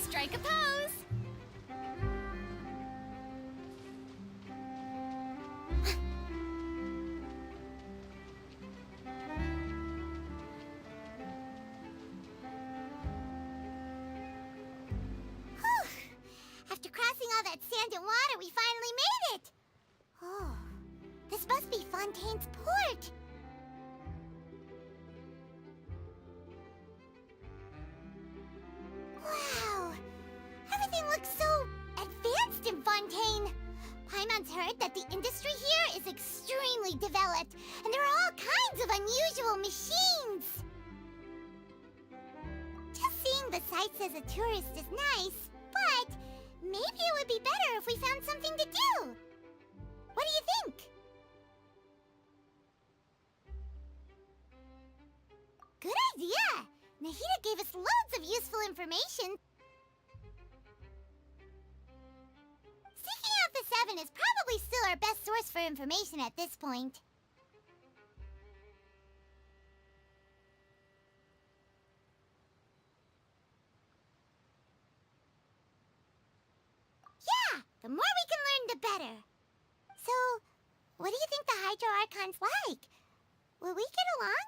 Strike a pose! After crossing all that sand and water, we finally made it! Oh, this must be Fontaine's port! Wow! Everything looks so advanced in Fontaine! Paimon's heard that the industry here is extremely developed, and there are all kinds of unusual machines! Just seeing the sights as a tourist is nice, but maybe it would be better if we found something to do! What do you think? Good idea! Nahida gave us loads of useful information. Seeking out the Seven is probably still our best source for information at this point. Yeah! The more we can learn, the better. So, what do you think the Hydro Archon's like? Will we get along?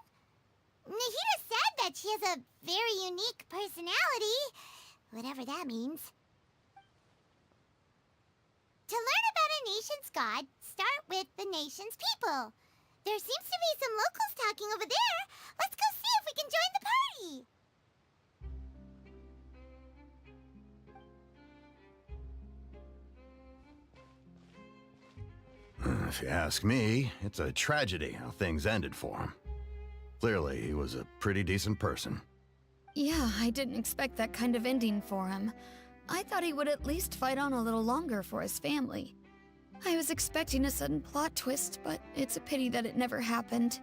Nahida said that she has a very unique personality, whatever that means. To learn about a nation's god, start with the nation's people. There seems to be some locals talking over there. Let's go see if we can join the party. If you ask me, it's a tragedy how things ended for him. Clearly, he was a pretty decent person. Yeah, I didn't expect that kind of ending for him. I thought he would at least fight on a little longer for his family. I was expecting a sudden plot twist, but it's a pity that it never happened.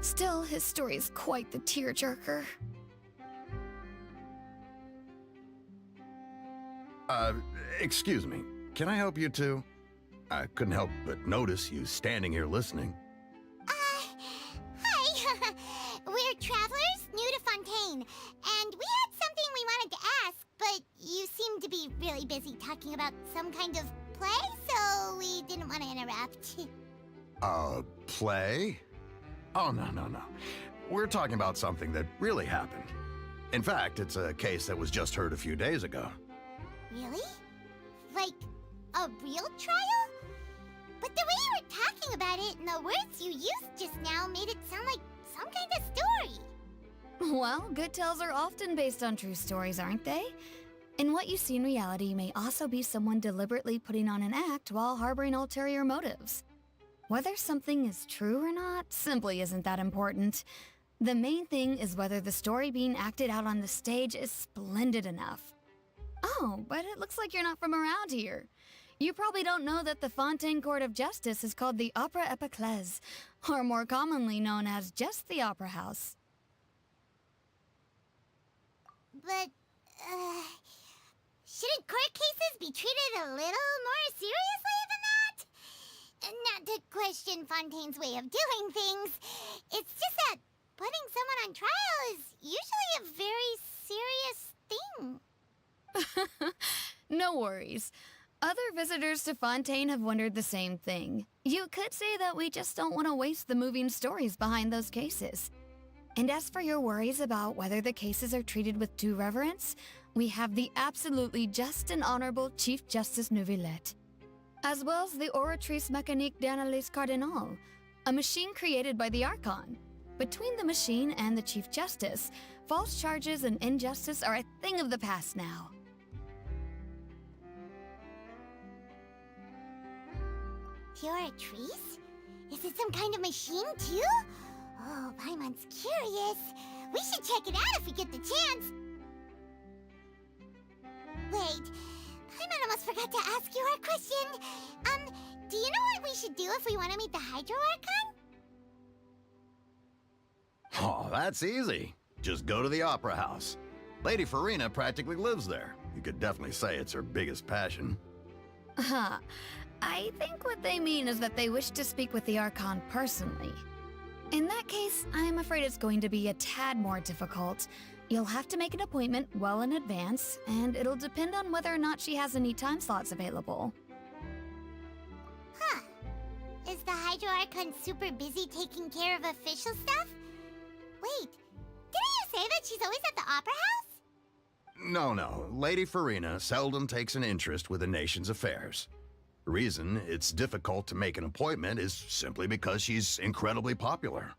Still, his story is quite the tearjerker. Excuse me. Can I help you too? I couldn't help but notice you standing here listening. Hi. We're travelers new to Fontaine, and we had something we wanted to ask, but you seemed to be really busy talking about some kind of play, so we didn't want to interrupt. Play? Oh, no. We're talking about something that really happened. In fact, it's a case that was just heard a few days ago. Really? Like, a real trial? But the way you were talking about it and the words you used just now made it sound like some kind of story. Well, good tales are often based on true stories, aren't they? And what you see in reality may also be someone deliberately putting on an act while harboring ulterior motives. Whether something is true or not simply isn't that important. The main thing is whether the story being acted out on the stage is splendid enough. Oh, but it looks like you're not from around here. You probably don't know that the Fontaine Court of Justice is called the Opera Epiclese, or more commonly known as just the Opera House. But, shouldn't court cases be treated a little more seriously than that? Not to question Fontaine's way of doing things. It's just that putting someone on trial is usually a very serious thing. No worries. Other visitors to Fontaine have wondered the same thing. You could say that we just don't want to waste the moving stories behind those cases. And as for your worries about whether the cases are treated with due reverence, we have the absolutely just and honorable Chief Justice Neuvillette, as well as the Oratrice Mécanique d'Analyse Cardinal, a machine created by the Archon. Between the machine and the Chief Justice, false charges and injustice are a thing of the past now. Oratrice? Is it some kind of machine, too? Oh, Paimon's curious. We should check it out if we get the chance. Wait, Paimon almost forgot to ask you our question. Do you know what we should do if we want to meet the Hydro Archon? Oh, that's easy. Just go to the Opera House. Lady Farina practically lives there. You could definitely say it's her biggest passion. Huh. I think what they mean is that they wish to speak with the Archon personally. In that case, I'm afraid it's going to be a tad more difficult. You'll have to make an appointment well in advance, and it'll depend on whether or not she has any time slots available. Huh. Is the Hydro Archon super busy taking care of official stuff? Wait, didn't you say that she's always at the Opera House? No. Lady Farina seldom takes an interest with the nation's affairs. The reason it's difficult to make an appointment is simply because she's incredibly popular.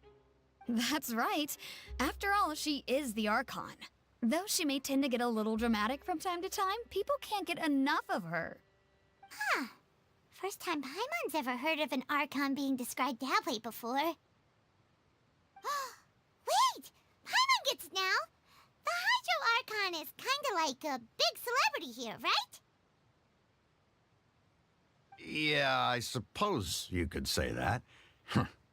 That's right. After all, she is the Archon. Though she may tend to get a little dramatic from time to time, people can't get enough of her. Huh. First time Paimon's ever heard of an Archon being described that way before. Wait! Paimon gets now! The Hydro Archon is kinda like a big celebrity here, right? Yeah, I suppose you could say that.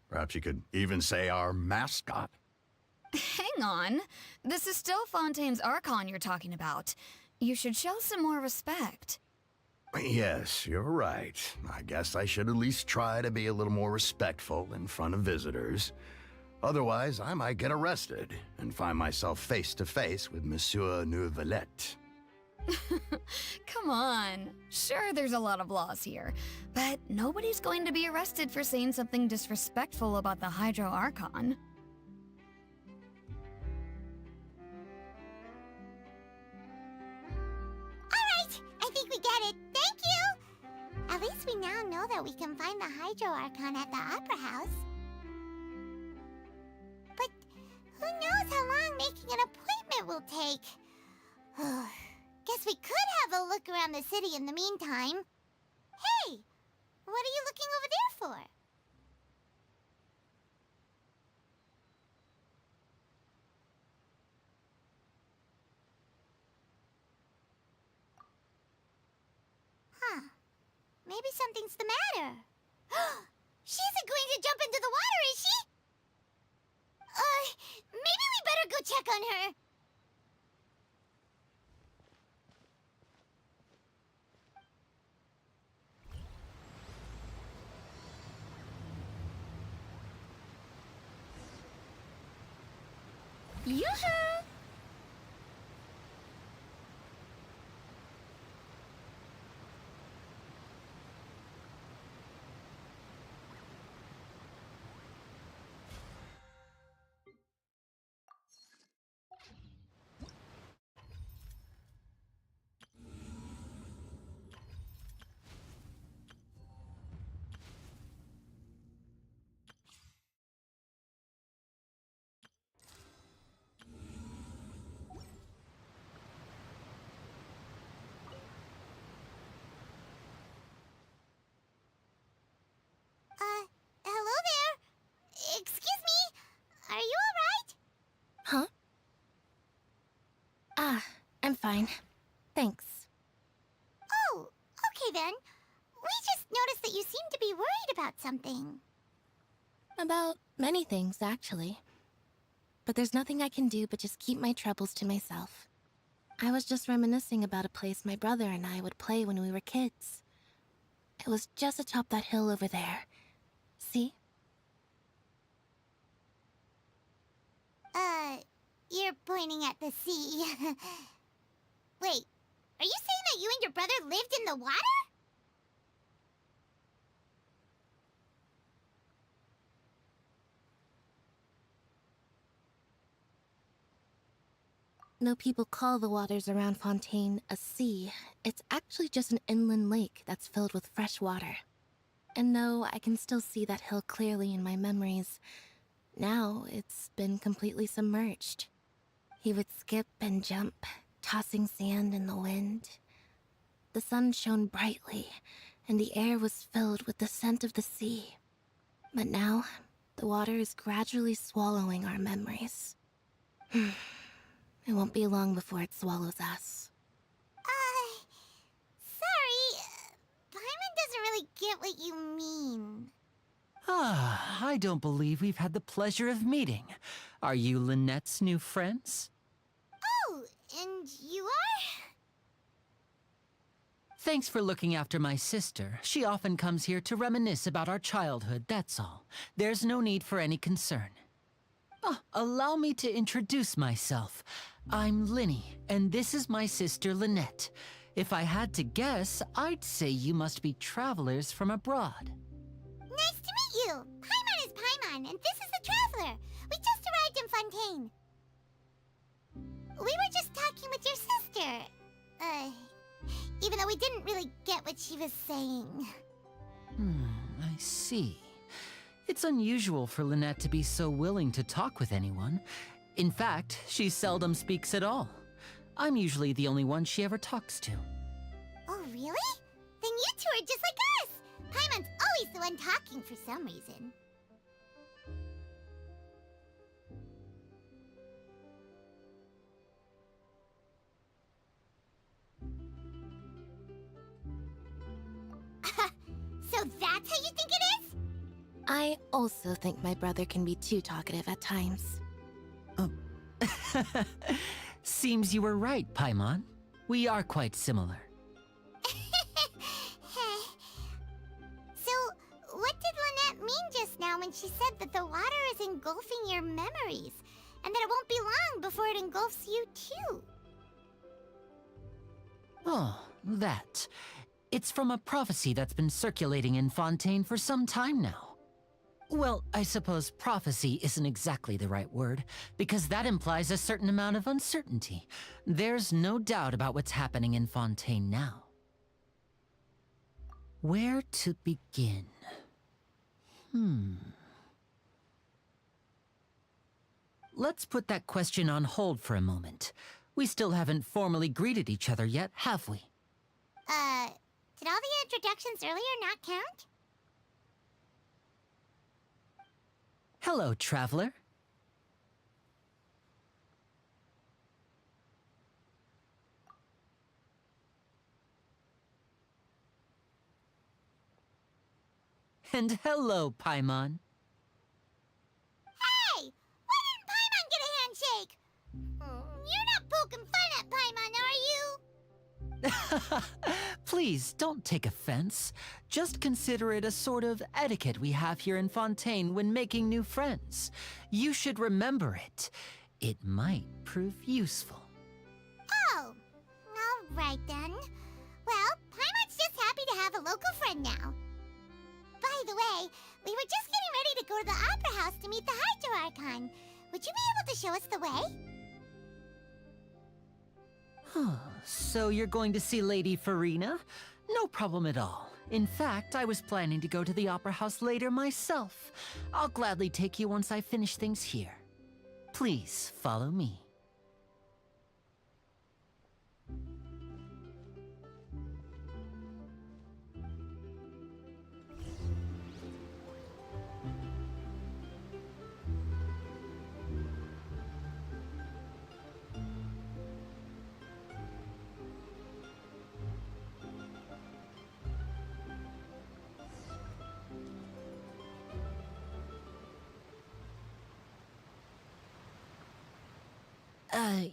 Perhaps you could even say our mascot. Hang on. This is still Fontaine's Archon you're talking about. You should show some more respect. Yes, you're right. I guess I should at least try to be a little more respectful in front of visitors. Otherwise, I might get arrested and find myself face to face with Monsieur Neuvillette. Come on. Sure, there's a lot of laws here, but nobody's going to be arrested for saying something disrespectful about the Hydro Archon. Alright, I think we get it. Thank you! At least we now know that we can find the Hydro Archon at the Opera House. But who knows how long making an appointment will take? Guess we could have a look around the city in the meantime. Hey! What are you looking over there for? Huh. Maybe something's the matter. She isn't going to jump into the water, is she? Maybe we better go check on her. Yoo-hoo! Hello there. Excuse me. Are you alright? Huh? Ah, I'm fine. Thanks. Oh, okay then. We just noticed that you seem to be worried about something. About many things, actually. But there's nothing I can do but just keep my troubles to myself. I was just reminiscing about a place my brother and I would play when we were kids. It was just atop that hill over there. See? You're pointing at the sea. Wait, are you saying that you and your brother lived in the water? No people call the waters around Fontaine a sea. It's actually just an inland lake that's filled with fresh water. And no, I can still see that hill clearly in my memories. Now it's been completely submerged. He would skip and jump, tossing sand in the wind. The sun shone brightly, and the air was filled with the scent of the sea. But now, the water is gradually swallowing our memories. It won't be long before it swallows us. Sorry. Paimon doesn't really get what you mean. I don't believe we've had the pleasure of meeting. Are you Lynette's new friends? Oh, and you are? Thanks for looking after my sister. She often comes here to reminisce about our childhood, that's all. There's no need for any concern. Allow me to introduce myself. I'm Linny, and this is my sister Lynette. If I had to guess, I'd say you must be travelers from abroad. Nice to meet you! Paimon is Paimon, and this is the Traveler. We just arrived in Fontaine. We were just talking with your sister. Even though we didn't really get what she was saying. I see. It's unusual for Lynette to be so willing to talk with anyone. In fact, she seldom speaks at all. I'm usually the only one she ever talks to. Oh, really? Then you two are just like us! Paimon's always the one talking for some reason. So that's how you think it is? I also think my brother can be too talkative at times. Seems you were right, Paimon. We are quite similar. So, what did Lynette mean just now when she said that the water is engulfing your memories, and that it won't be long before it engulfs you too? Oh, that. It's from a prophecy that's been circulating in Fontaine for some time now. Well, I suppose prophecy isn't exactly the right word, because that implies a certain amount of uncertainty. There's no doubt about what's happening in Fontaine now. Where to begin? Let's put that question on hold for a moment. We still haven't formally greeted each other yet, have we? Did all the introductions earlier not count? Hello, traveler. And hello, Paimon. Hey! Why didn't Paimon get a handshake? You're not poking fun at Paimon, are you? Please, don't take offense. Just consider it a sort of etiquette we have here in Fontaine when making new friends. You should remember it. It might prove useful. Oh, all right then. Well, Paimon's just happy to have a local friend now. By the way, we were just getting ready to go to the Opera House to meet the Hydro Archon. Would you be able to show us the way? So you're going to see Lady Farina? No problem at all. In fact, I was planning to go to the Opera House later myself. I'll gladly take you once I finish things here. Please follow me.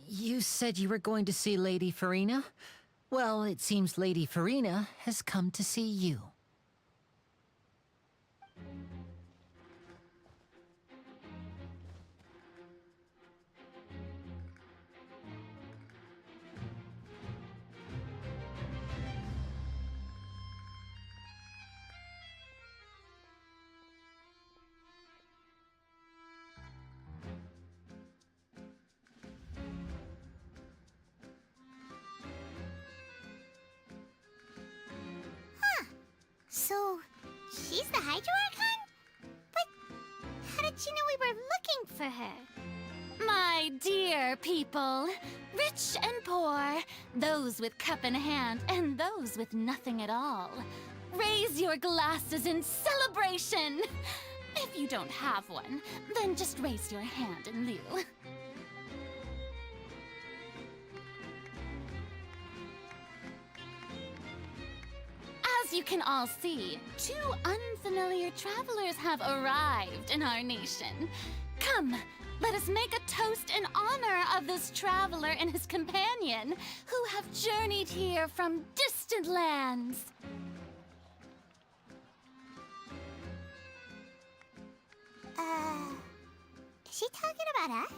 You said you were going to see Lady Farina? Well, it seems Lady Farina has come to see you. So, she's the Hydro Archon? But how did she know we were looking for her? My dear people, rich and poor, those with cup in hand and those with nothing at all, raise your glasses in celebration! If you don't have one, then just raise your hand in lieu. As you can all see, two unfamiliar travelers have arrived in our nation. Come, let us make a toast in honor of this traveler and his companion who have journeyed here from distant lands. Is she talking about us?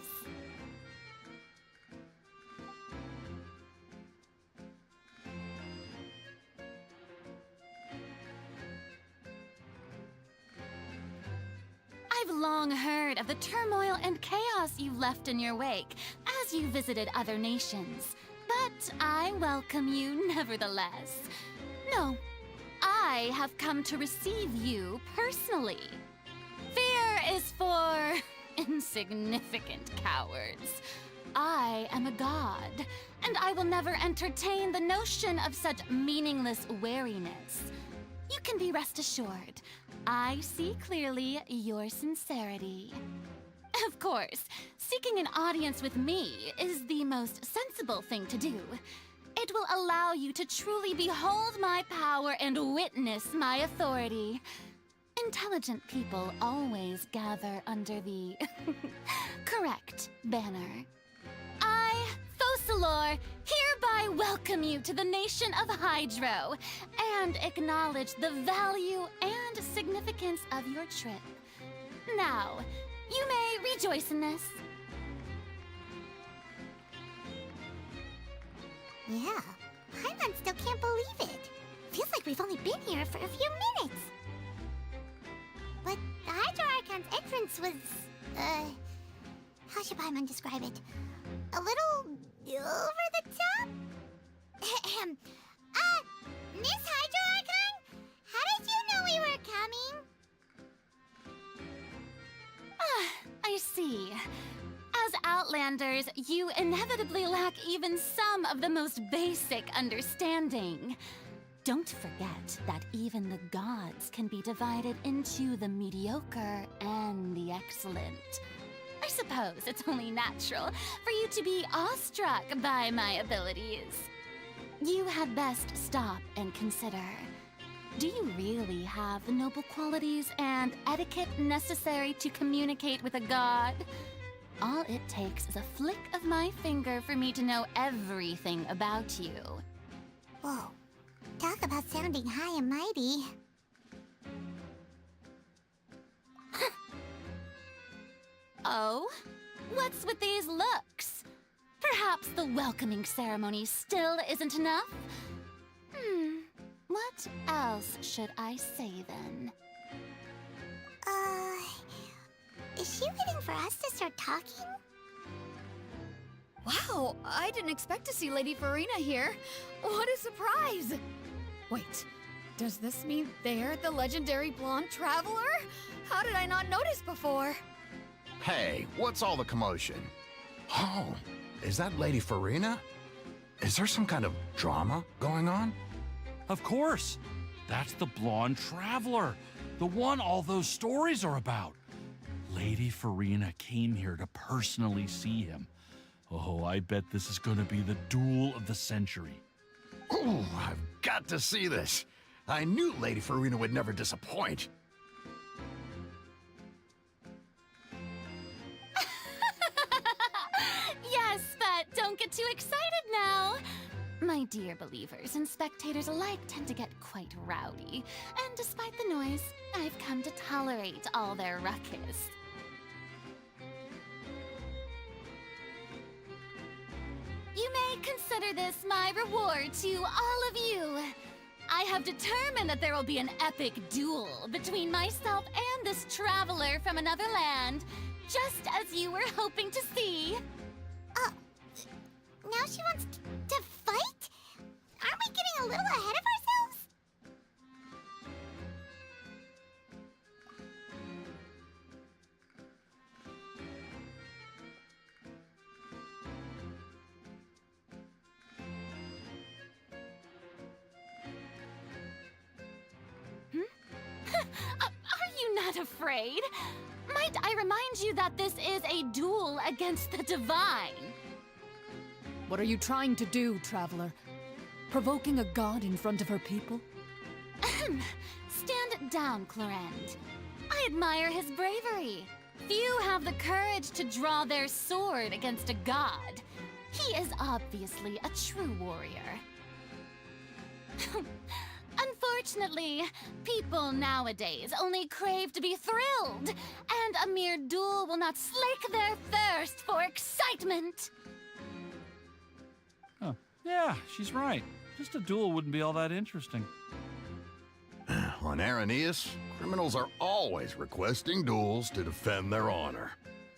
I've long heard of the turmoil and chaos you left in your wake as you visited other nations, but I welcome you nevertheless. No, I have come to receive you personally. Fear is for insignificant cowards. I am a god, and I will never entertain the notion of such meaningless wariness. You can be rest assured, I see clearly your sincerity. Of course, seeking an audience with me is the most sensible thing to do. It will allow you to truly behold my power and witness my authority. Intelligent people always gather under the correct banner. I, Fosalor, hereby welcome you to the nation of Hydro and acknowledge the value and significance of your trip. Now, you may rejoice in this. Yeah, Paimon still can't believe it. Feels like we've only been here for a few minutes. But the Hydro Archon's entrance was, how should Paimon describe it? A little over the top? Miss Hydro Archon? How did you know we were coming? I see. As Outlanders, you inevitably lack even some of the most basic understanding. Don't forget that even the gods can be divided into the mediocre and the excellent. I suppose it's only natural for you to be awestruck by my abilities. You had best stop and consider. Do you really have the noble qualities and etiquette necessary to communicate with a god? All it takes is a flick of my finger for me to know everything about you. Whoa, talk about sounding high and mighty. Oh? What's with these looks? Perhaps the welcoming ceremony still isn't enough? What else should I say then? Is she waiting for us to start talking? Wow, I didn't expect to see Lady Farina here. What a surprise! Wait, does this mean they're the legendary blonde traveler? How did I not notice before? Hey, what's all the commotion? Oh, is that Lady Farina? Is there some kind of drama going on? Of course. That's the blonde traveler. The one all those stories are about. Lady Farina came here to personally see him. Oh, I bet this is going to be the duel of the century. Ooh, I've got to see this. I knew Lady Farina would never disappoint. Yes, but don't get too excited now. My dear believers and spectators alike tend to get quite rowdy, and despite the noise, I've come to tolerate all their ruckus. You may consider this my reward to all of you. I have determined that there will be an epic duel between myself and this traveler from another land, just as you were hoping to see. Now she wants to fight? Aren't we getting a little ahead of ourselves? Are you not afraid? Might I remind you that this is a duel against the divine? What are you trying to do, traveler? Provoking a god in front of her people? Stand down, Clorend. I admire his bravery. Few have the courage to draw their sword against a god. He is obviously a true warrior. Unfortunately, people nowadays only crave to be thrilled, and a mere duel will not slake their thirst for excitement. Huh. Yeah, she's right. Just a duel wouldn't be all that interesting. On Araneus, criminals are always requesting duels to defend their honor.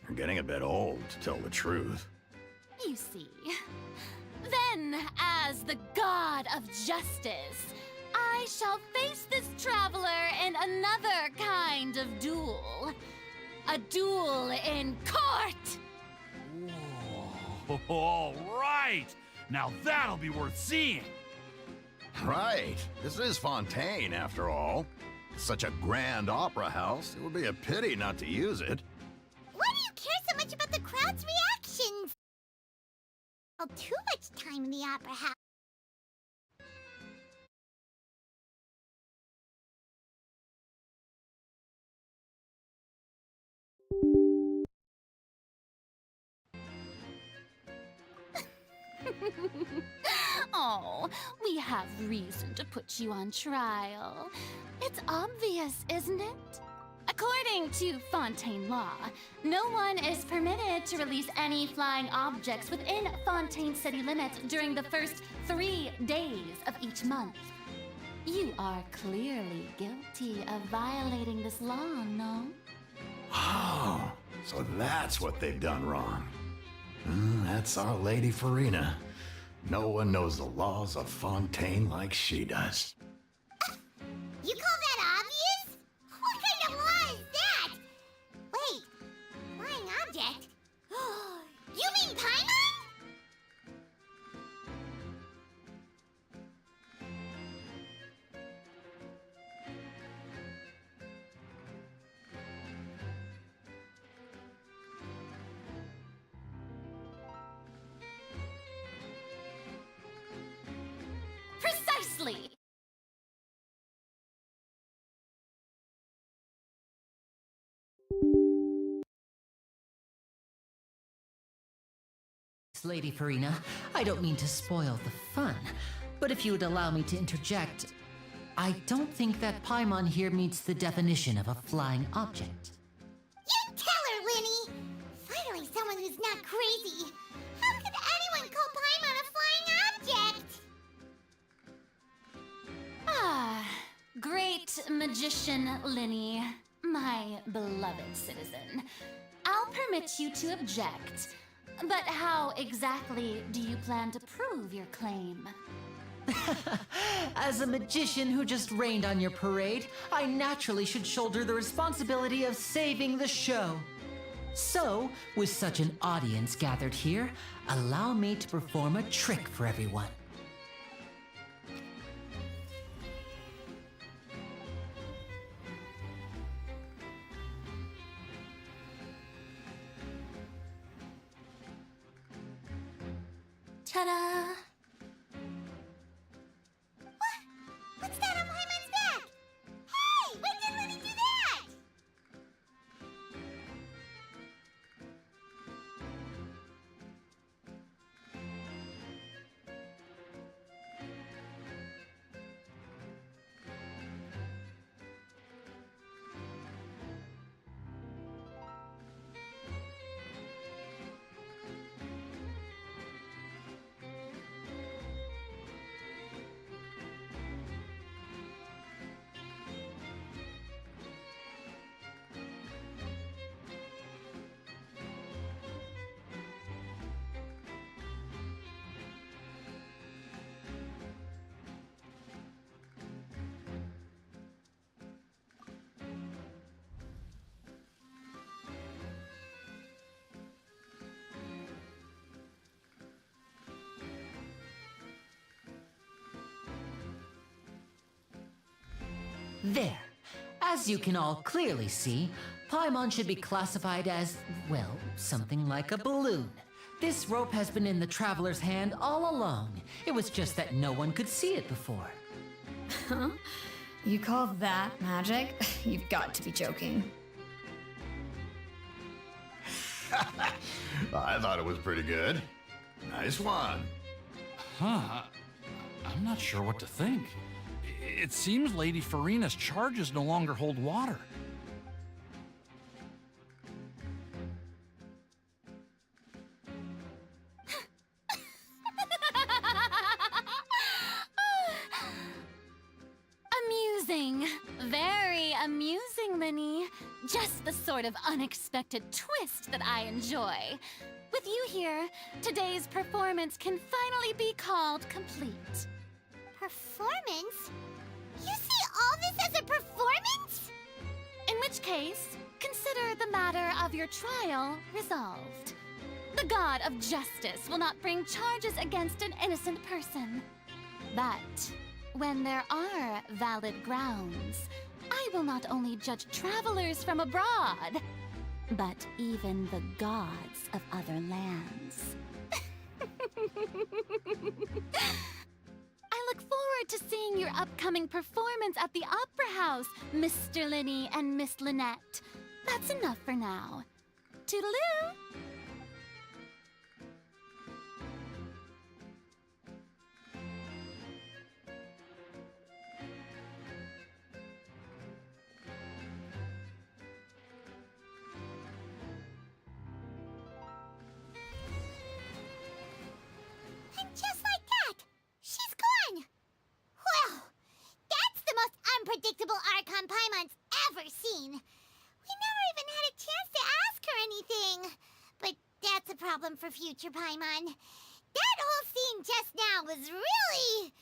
They're getting a bit old, to tell the truth. You see. Then, as the god of justice, I shall face this traveler in another kind of duel. A duel in court! Whoa, all right! Now that'll be worth seeing! Right. This is Fontaine, after all. Such a grand opera house, it would be a pity not to use it. Why do you care so much about the crowd's reactions? Oh, too much time in the opera house. Oh, we have reason to put you on trial. It's obvious, isn't it? According to Fontaine law, no one is permitted to release any flying objects within Fontaine city limits during the first 3 days of each month. You are clearly guilty of violating this law, no? Oh, so that's what they've done wrong. That's our Lady Farina. No one knows the laws of Fontaine like she does. You call that obvious? What kind of law is that? Wait, flying object? You mean Paimon? Precisely! Lady Farina, I don't mean to spoil the fun, but if you would allow me to interject, I don't think that Paimon here meets the definition of a flying object. You tell her, Linny! Finally someone who's not crazy. How could anyone call Paimon a flying object? Ah, great magician Linny, my beloved citizen. I'll permit you to object, but how exactly do you plan to prove your claim? As a magician who just rained on your parade, I naturally should shoulder the responsibility of saving the show. So, with such an audience gathered here, allow me to perform a trick for everyone. Ta-da! What's that on Paimon's back? Hey, when did Linny do that? There. As you can all clearly see, Paimon should be classified as, well, something like a balloon. This rope has been in the traveler's hand all along. It was just that no one could see it before. Huh? You call that magic? You've got to be joking. I thought it was pretty good. Nice one. Huh? I'm not sure what to think. It seems Lady Farina's charges no longer hold water. Amusing. Very amusing, Linny. Just the sort of unexpected twist that I enjoy. With you here, today's performance can finally be called complete. Performance? You see all this as a performance? In which case, consider the matter of your trial resolved. The god of justice will not bring charges against an innocent person. But when there are valid grounds, I will not only judge travelers from abroad, but even the gods of other lands. I look forward to seeing your upcoming performance at the Opera House, Mr. Linny and Miss Lynette. That's enough for now. Toodaloo! And just like that, she's gone! Well, that's the most unpredictable Archon Paimon's ever seen. We never even had a chance to ask her anything. But that's a problem for future Paimon. That whole scene just now was really...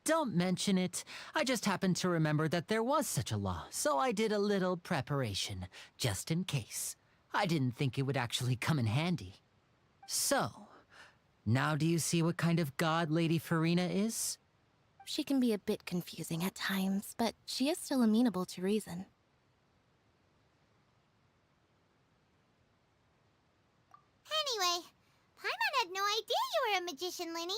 Don't mention it. I just happened to remember that there was such a law, so I did a little preparation, just in case. I didn't think it would actually come in handy. So, now do you see what kind of god Lady Farina is? She can be a bit confusing at times, but she is still amenable to reason. Anyway, Paimon had no idea you were a magician, Linny.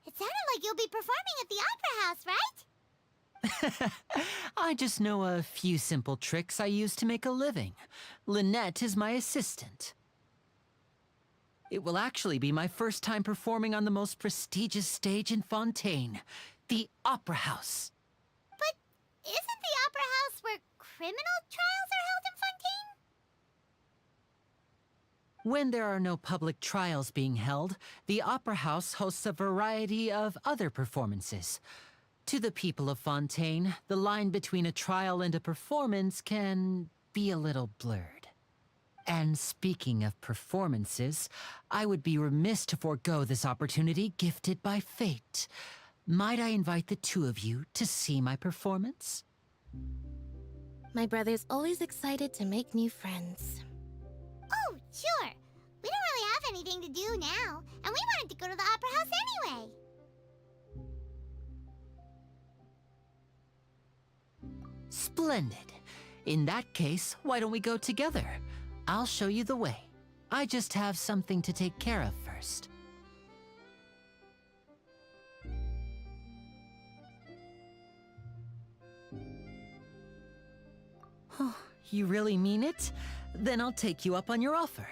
It sounded like you'll be performing at the Opera House, right? I just know a few simple tricks I use to make a living. Lynette is my assistant. It will actually be my first time performing on the most prestigious stage in Fontaine, the Opera House. But isn't the Opera House where criminal trials are held in Fontaine? When there are no public trials being held, the Opera House hosts a variety of other performances. To the people of Fontaine, the line between a trial and a performance can be a little blurred. And speaking of performances, I would be remiss to forego this opportunity gifted by fate. Might I invite the two of you to see my performance? My brother's always excited to make new friends. Oh, sure. We don't really have anything to do now, and we wanted to go to the Opera House anyway. Splendid. In that case, why don't we go together? I'll show you the way. I just have something to take care of first. Oh, you really mean it? Then I'll take you up on your offer.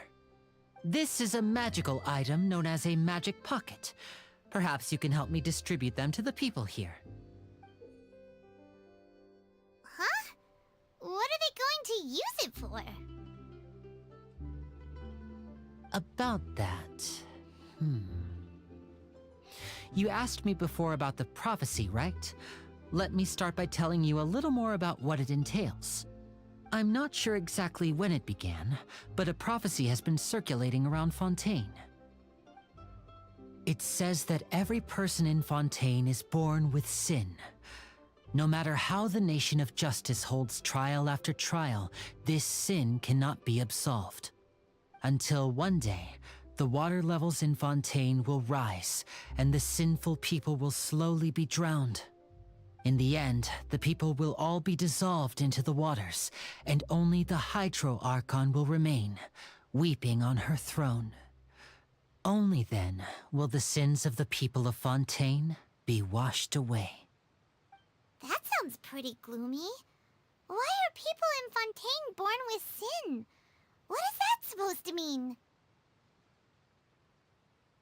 This is a magical item known as a magic pocket. Perhaps you can help me distribute them to the people here. Huh? What are they going to use it for? About that... You asked me before about the prophecy, right? Let me start by telling you a little more about what it entails. I'm not sure exactly when it began, but a prophecy has been circulating around Fontaine. It says that every person in Fontaine is born with sin. No matter how the nation of justice holds trial after trial, this sin cannot be absolved. Until one day, the water levels in Fontaine will rise, and the sinful people will slowly be drowned. In the end, the people will all be dissolved into the waters, and only the Hydro Archon will remain, weeping on her throne. Only then will the sins of the people of Fontaine be washed away. That sounds pretty gloomy. Why are people in Fontaine born with sin? What is that supposed to mean?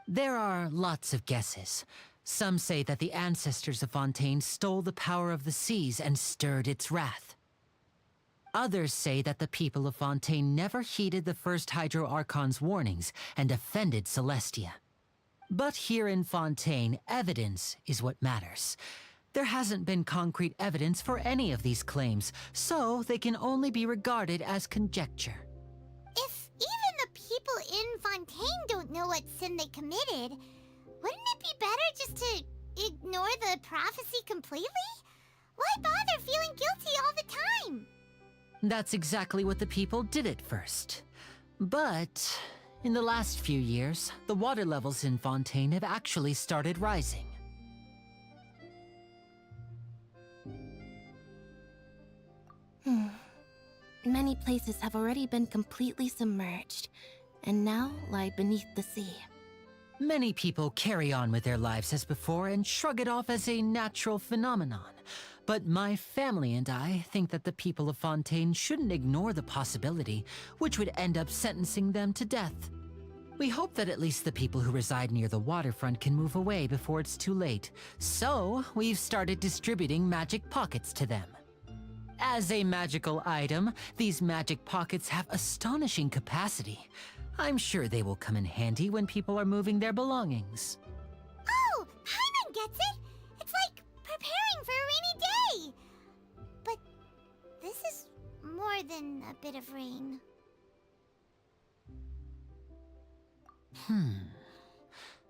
There are lots of guesses. Some say that the ancestors of Fontaine stole the power of the seas and stirred its wrath. Others say that the people of Fontaine never heeded the first Hydro Archon's warnings and offended Celestia. But here in Fontaine, evidence is what matters. There hasn't been concrete evidence for any of these claims, so they can only be regarded as conjecture. If even the people in Fontaine don't know what sin they committed, wouldn't it be better just to ignore the prophecy completely? Why bother feeling guilty all the time? That's exactly what the people did at first. But in the last few years, the water levels in Fontaine have actually started rising. Many places have already been completely submerged, and now lie beneath the sea. Many people carry on with their lives as before and shrug it off as a natural phenomenon. But my family and I think that the people of Fontaine shouldn't ignore the possibility, which would end up sentencing them to death. We hope that at least the people who reside near the waterfront can move away before it's too late. So, we've started distributing magic pockets to them. As a magical item, these magic pockets have astonishing capacity. I'm sure they will come in handy when people are moving their belongings. Oh, Paimon gets it! It's like preparing for a rainy day! But this is more than a bit of rain.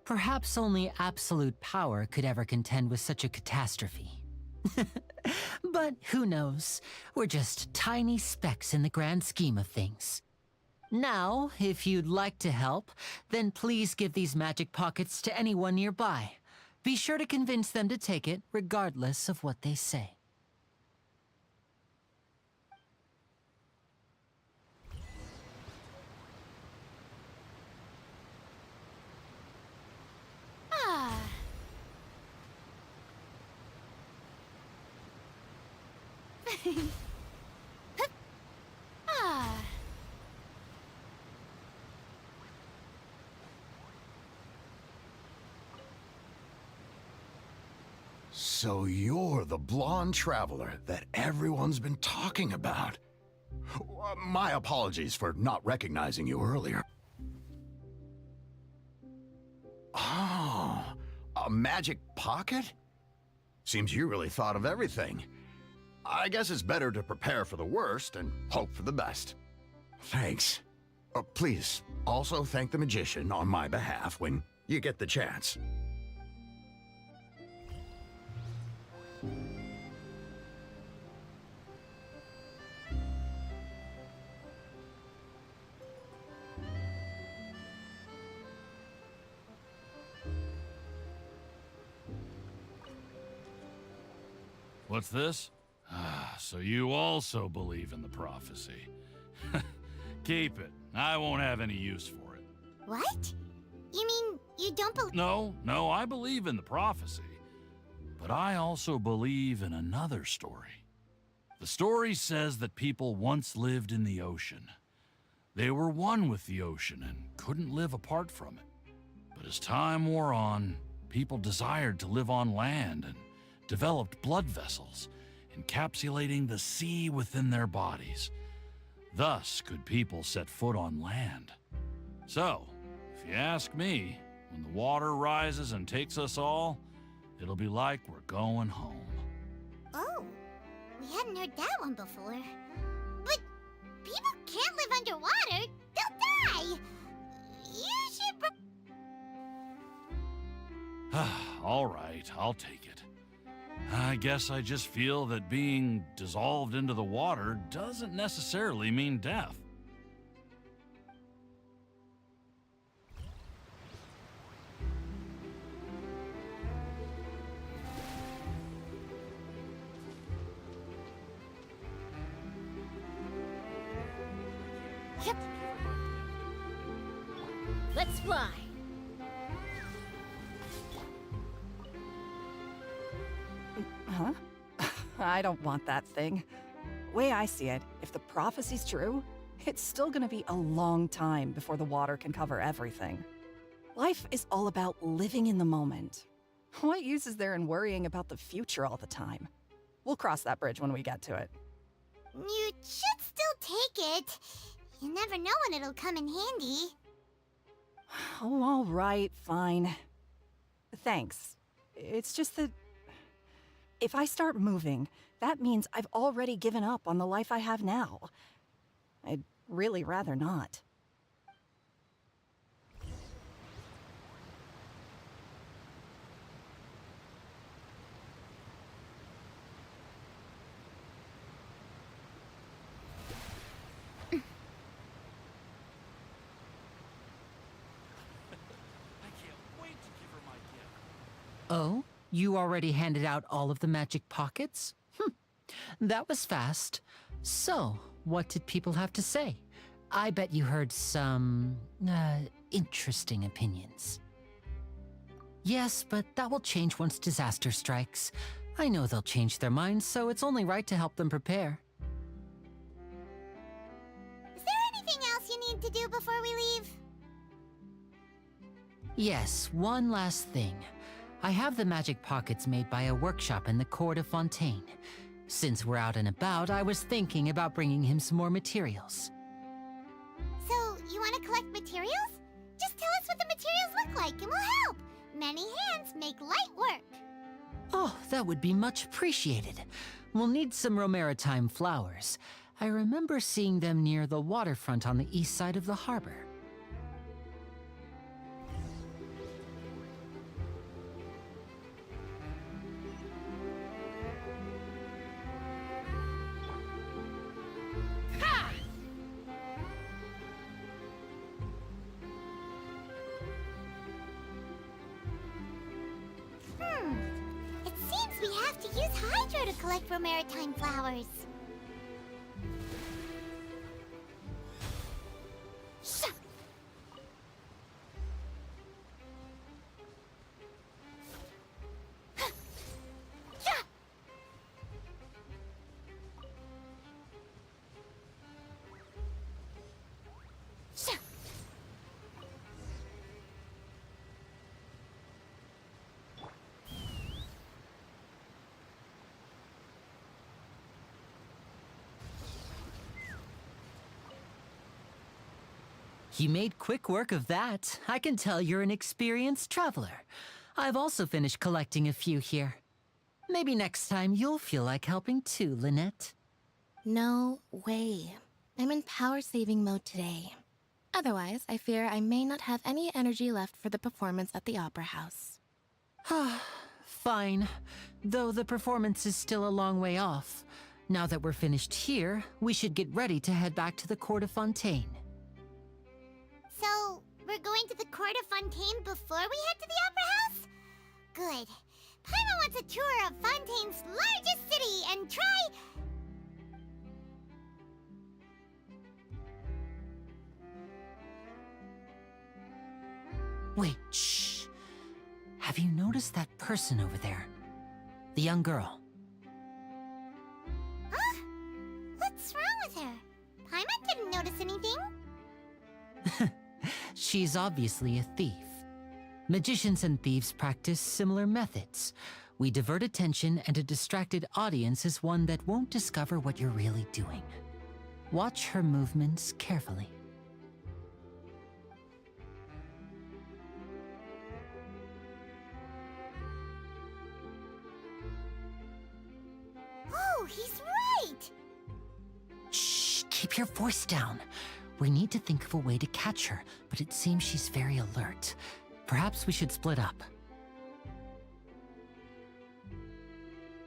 Perhaps only absolute power could ever contend with such a catastrophe. But who knows? We're just tiny specks in the grand scheme of things. Now, if you'd like to help, then please give these magic pockets to anyone nearby. Be sure to convince them to take it, regardless of what they say. Ah. Ah. So you're the blonde traveler that everyone's been talking about. My apologies for not recognizing you earlier. Oh, a magic pocket? Seems you really thought of everything. I guess it's better to prepare for the worst and hope for the best. Thanks. Please, also thank the magician on my behalf when you get the chance. What's this? So you also believe in the prophecy. Keep it. I won't have any use for it. What? You mean you don't believe? No, I believe in the prophecy. But I also believe in another story. The story says that people once lived in the ocean. They were one with the ocean and couldn't live apart from it. But as time wore on, people desired to live on land and developed blood vessels, encapsulating the sea within their bodies. Thus could people set foot on land. So, if you ask me, when the water rises and takes us all, it'll be like we're going home. Oh, we hadn't heard that one before. But people can't live underwater. They'll die. You should... All right, I'll take it. I guess I just feel that being dissolved into the water doesn't necessarily mean death. Yep. Let's fly. Huh? I don't want that thing. Way I see it, if the prophecy's true, it's still gonna be a long time before the water can cover everything. Life is all about living in the moment. What use is there in worrying about the future all the time? We'll cross that bridge when we get to it. You should still take it. You never know when it'll come in handy. Oh, all right, fine. Thanks. It's just that if I start moving, that means I've already given up on the life I have now. I'd really rather not. I can't wait to give her my gift. Oh? You already handed out all of the magic pockets? That was fast. So, what did people have to say? I bet you heard some, interesting opinions. Yes, but that will change once disaster strikes. I know they'll change their minds, so it's only right to help them prepare. Is there anything else you need to do before we leave? Yes, one last thing. I have the magic pockets made by a workshop in the court of Fontain. Since we're out and about, I was thinking about bringing him some more materials. So, you want to collect materials? Just tell us what the materials look like and we'll help. Many hands make light work. Oh, that would be much appreciated. We'll need some Romaritime flowers. I remember seeing them near the waterfront on the east side of the harbor. It seems we have to use Hydro to collect Romaritime flowers. You made quick work of that. I can tell you're an experienced traveler. I've also finished collecting a few here. Maybe next time you'll feel like helping too, Lynette. No way. I'm in power-saving mode today. Otherwise, I fear I may not have any energy left for the performance at the Opera House. Fine. Though the performance is still a long way off. Now that we're finished here, we should get ready to head back to the court of Fontain. So, we're going to the court of Fontaine before we head to the Opera House? Good. Paimon wants a tour of Fontaine's largest city and try... Wait, shh. Have you noticed that person over there? The young girl. Huh? What's wrong with her? Paimon didn't notice anything. She's obviously a thief. Magicians and thieves practice similar methods. We divert attention, and a distracted audience is one that won't discover what you're really doing. Watch her movements carefully. Oh, he's right! Shh, keep your voice down. We need to think of a way to catch her, but it seems she's very alert. Perhaps we should split up.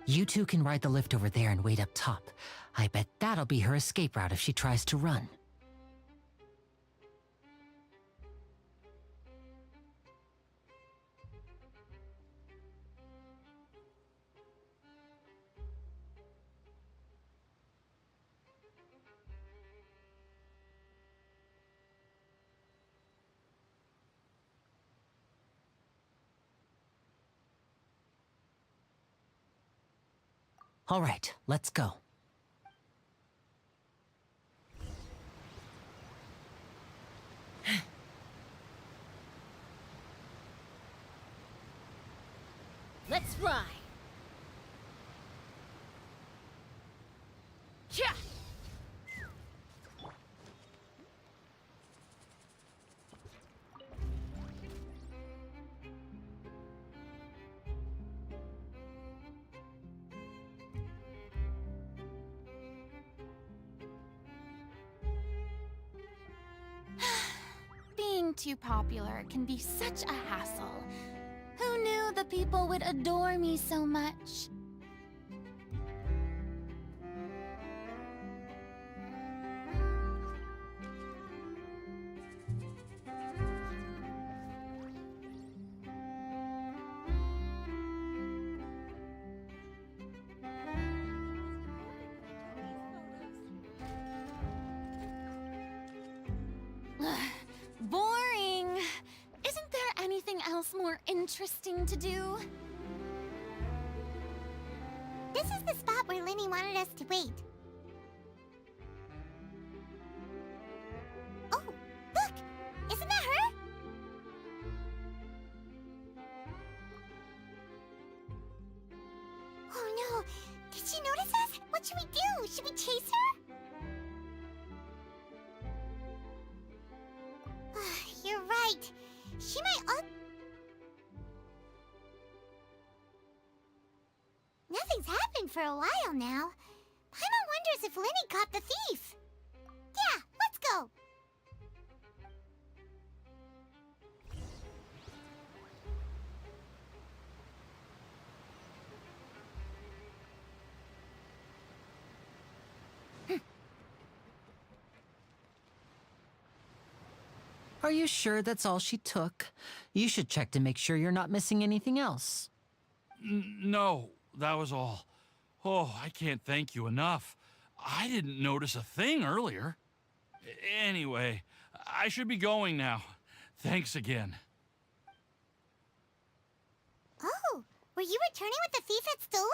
You two can ride the lift over there and wait up top. I bet that'll be her escape route if she tries to run. All right, let's go. Let's fly! Yeah! Being too popular can be such a hassle. Who knew the people would adore me so much? Boring. Isn't there anything else more interesting to do? This is the spot where Linny wanted us to wait. Oh, look! Isn't that her? Oh no! Did she notice us? What should we do? Should we chase her? You're right. She might Nothing's happened for a while now. Paimon wonders if Linny caught the thief. Yeah, let's go. Are you sure that's all she took? You should check to make sure you're not missing anything else. No, that was all. Oh, I can't thank you enough. I didn't notice a thing earlier. Anyway, I should be going now. Thanks again. Oh, were you returning what the thief had stolen?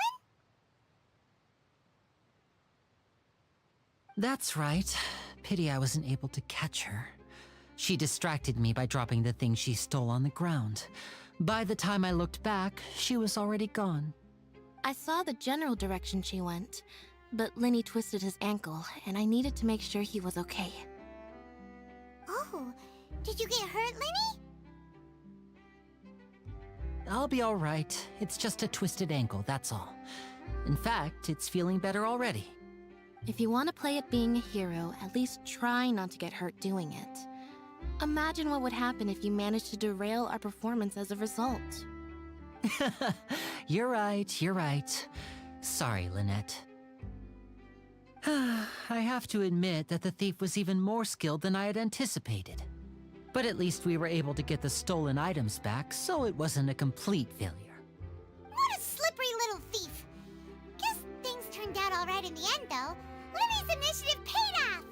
That's right. Pity I wasn't able to catch her. She distracted me by dropping the thing she stole on the ground. By the time I looked back, she was already gone. I saw the general direction she went, but Linny twisted his ankle, and I needed to make sure he was okay. Oh, did you get hurt, Linny? I'll be all right. It's just a twisted ankle, that's all. In fact, it's feeling better already. If you want to play at being a hero, at least try not to get hurt doing it. Imagine what would happen if you managed to derail our performance as a result. You're right. Sorry, Lynette. I have to admit that the thief was even more skilled than I had anticipated. But at least we were able to get the stolen items back, so it wasn't a complete failure. What a slippery little thief. Guess things turned out all right in the end, though. Linny's initiative paid off.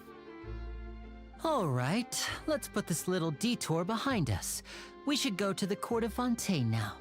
All right, let's put this little detour behind us. We should go to the court of Fontain now.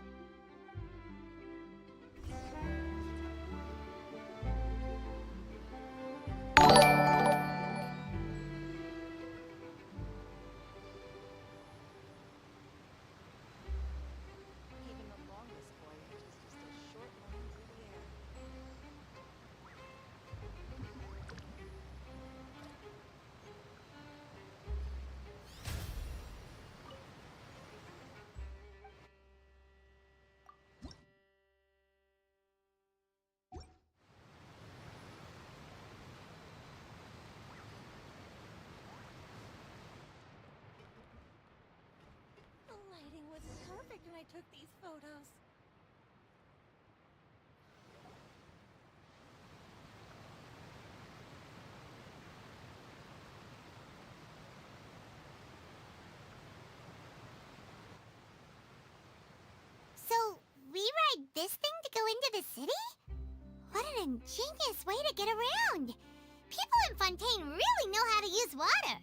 The lighting was perfect when I took these photos. So, we ride this thing to go into the city? What an ingenious way to get around! People in Fontaine really know how to use water!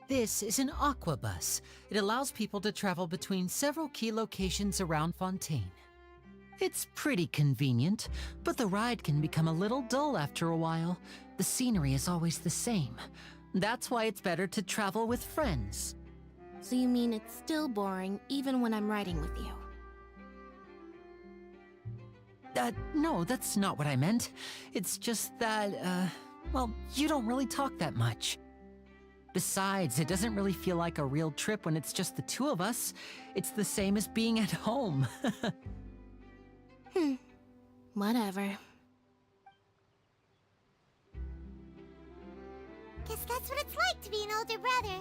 This is an aquabus. It allows people to travel between several key locations around Fontaine. It's pretty convenient, but the ride can become a little dull after a while. The scenery is always the same. That's why it's better to travel with friends. So you mean it's still boring even when I'm riding with you? No, that's not what I meant. It's just that, well, you don't really talk that much. Besides, it doesn't really feel like a real trip when it's just the two of us. It's the same as being at home. Whatever. Guess that's what it's like to be an older brother.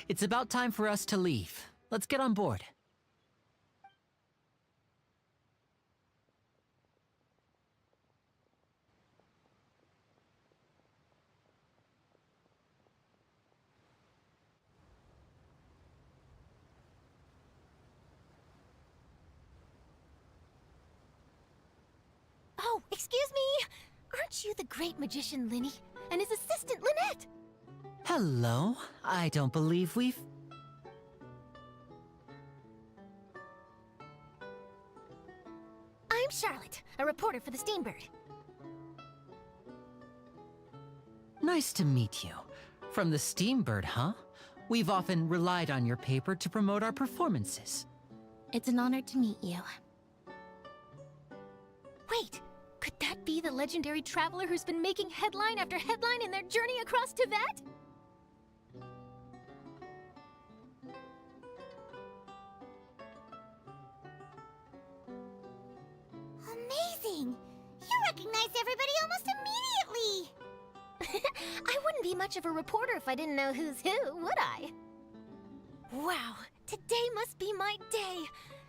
It's about time for us to leave. Let's get on board. Oh, excuse me! Aren't you the great magician Linny and his assistant Lynette? Hello. I don't believe we've... I'm Charlotte, a reporter for the Steambird. Nice to meet you. From the Steambird, huh? We've often relied on your paper to promote our performances. It's an honor to meet you. Wait, could that be the legendary traveler who's been making headline after headline in their journey across Tibet? Amazing! You recognize everybody almost immediately! I wouldn't be much of a reporter if I didn't know who's who, would I? Wow, today must be my day!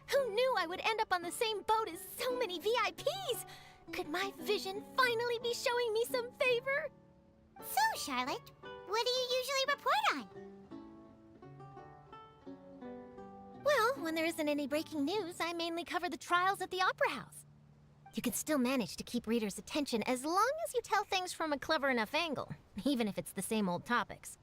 Who knew I would end up on the same boat as so many VIPs? Could my vision finally be showing me some favor? So, Charlotte, what do you usually report on? Well, when there isn't any breaking news, I mainly cover the trials at the Opera House. You can still manage to keep readers' attention as long as you tell things from a clever enough angle, even if it's the same old topics.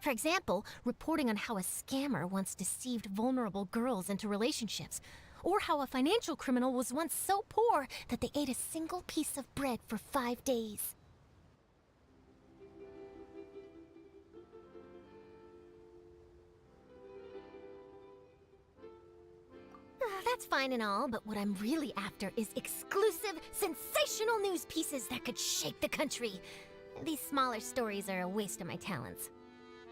For example, reporting on how a scammer once deceived vulnerable girls into relationships, or how a financial criminal was once so poor that they ate a single piece of bread for 5 days. That's fine and all, but what I'm really after is exclusive, sensational news pieces that could shake the country. These smaller stories are a waste of my talents.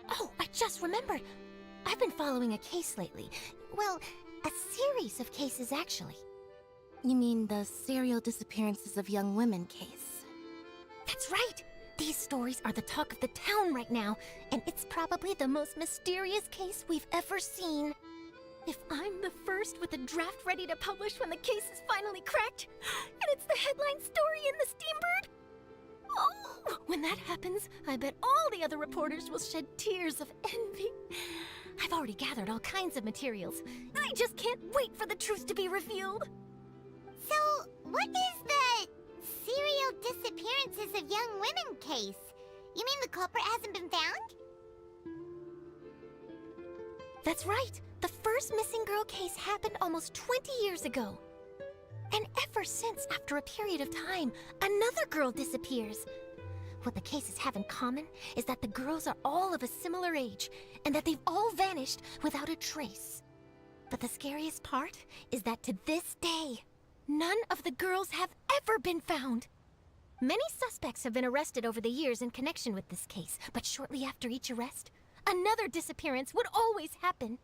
Oh, I just remembered. I've been following a case lately. Well, a series of cases, actually. You mean the serial disappearances of young women case? That's right! These stories are the talk of the town right now, and it's probably the most mysterious case we've ever seen. If I'm the first with a draft ready to publish when the case is finally cracked, and it's the headline story in the Steambird, oh, when that happens, I bet all the other reporters will shed tears of envy. I've already gathered all kinds of materials. I just can't wait for the truth to be revealed. So, what is the serial disappearances of young women case? You mean the culprit hasn't been found? That's right. The first missing girl case happened almost 20 years ago. And ever since, after a period of time, another girl disappears. What the cases have in common is that the girls are all of a similar age, and that they've all vanished without a trace. But the scariest part is that to this day, none of the girls have ever been found. Many suspects have been arrested over the years in connection with this case, but shortly after each arrest, another disappearance would always happen.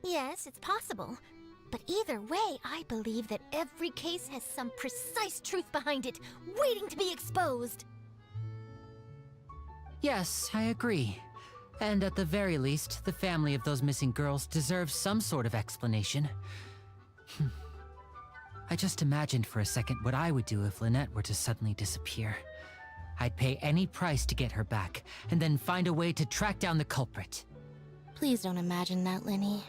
Yes, it's possible. But either way, I believe that every case has some precise truth behind it, waiting to be exposed. Yes, I agree. And at the very least, the family of those missing girls deserves some sort of explanation. I just imagined for a second what I would do if Lynette were to suddenly disappear. I'd pay any price to get her back, and then find a way to track down the culprit. Please don't imagine that, Linny.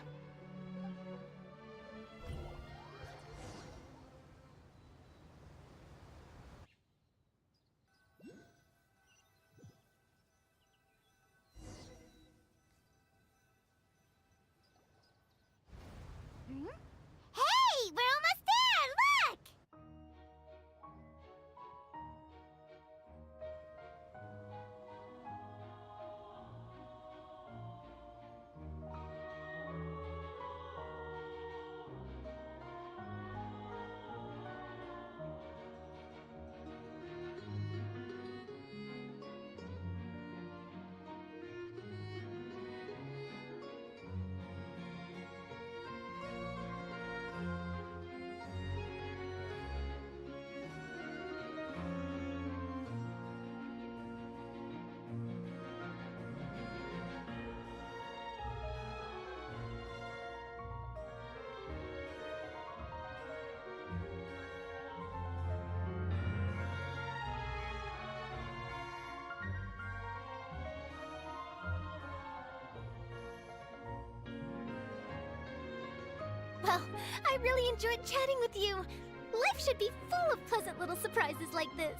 Well, I really enjoyed chatting with you. Life should be full of pleasant little surprises like this.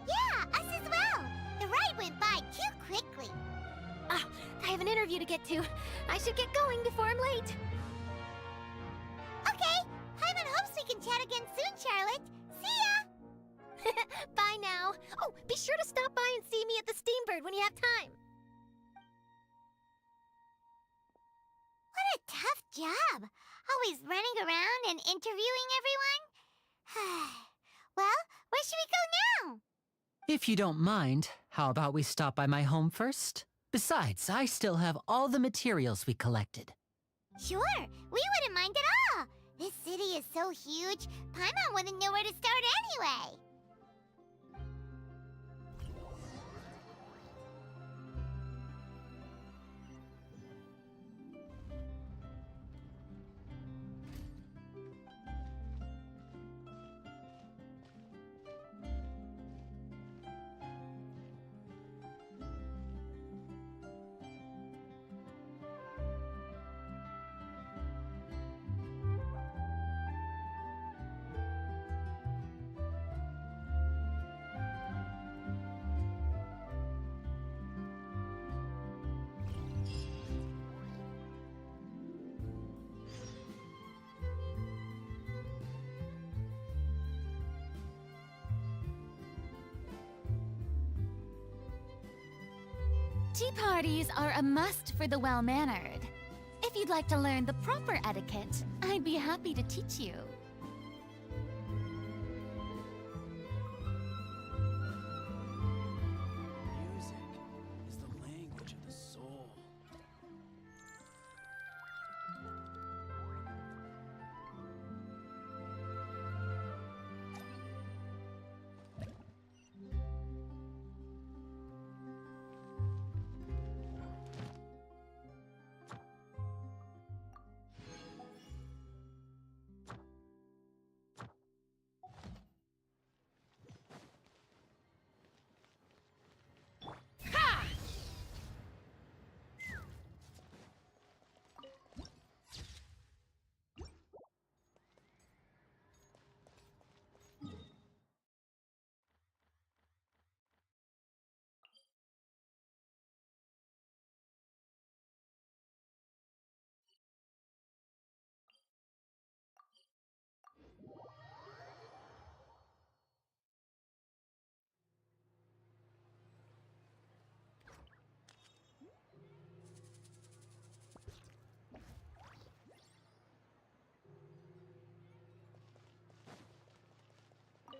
Yeah, us as well. The ride went by too quickly. Ah, I have an interview to get to. I should get going before I'm late. Okay, Paimon hopes we can chat again soon, Charlotte. See ya! Bye now. Oh, be sure to stop by and see me at the Steambird when you have time. What a tough job. Always running around and interviewing everyone. Well, where should we go now? If you don't mind, how about we stop by my home first? Besides, I still have all the materials we collected. Sure, we wouldn't mind at all. This city is so huge, Paimon wouldn't know where to start anyway. Tea parties are a must for the well-mannered. If you'd like to learn the proper etiquette, I'd be happy to teach you. Music is the language of the soul.